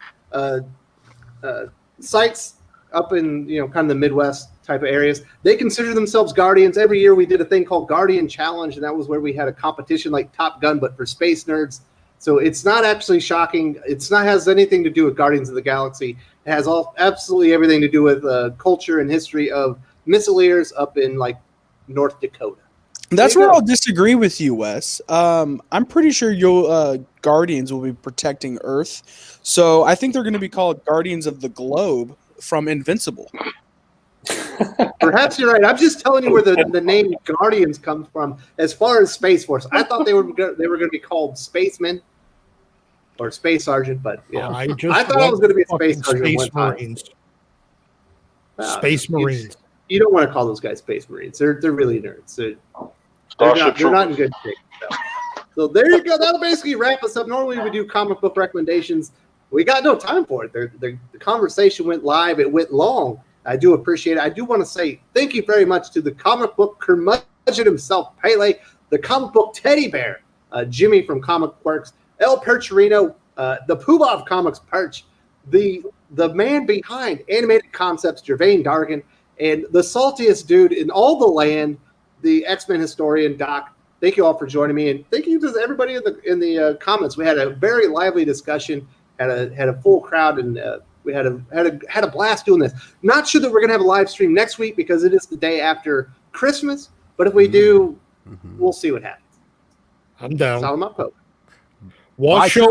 sites up in kind of the Midwest type of areas, they consider themselves Guardians. Every year we did a thing called Guardian Challenge, and that was where we had a competition like Top Gun, but for space nerds. So it's not actually shocking. Has anything to do with Guardians of the Galaxy. It has absolutely everything to do with culture and history of Missileers up in like North Dakota. That's where I'll disagree with you, Wes. I'm pretty sure your Guardians will be protecting Earth. So I think they're going to be called Guardians of the Globe from Invincible. Perhaps you're right. I'm just telling you where the name Guardians comes from. As far as Space Force, I thought they were going to be called Spacemen or Space Sergeant, but I thought it was going to be Space Sergeant. Space Marines. Space Marines. You don't want to call those guys Space Marines. They're really nerds. They're not in good shape. So there you go. That'll basically wrap us up. Normally we do comic book recommendations. We got no time for it. The conversation went live. It went long. I do appreciate it. I do want to say thank you very much to the comic book curmudgeon himself, Pele, the comic book teddy bear, Jimmy from Comic Works, El Percherino, the Poobah of Comics Perch, the man behind Animated Concepts, Jervain Dargan, and the saltiest dude in all the land, the X-Men historian, Doc. Thank you all for joining me, and thank you to everybody in the comments. We had a very lively discussion, had a full crowd, and we had a blast doing this. Not sure that we're going to have a live stream next week because it is the day after Christmas, but if we do, we'll see what happens. I'm down. Solid my poke. Watch show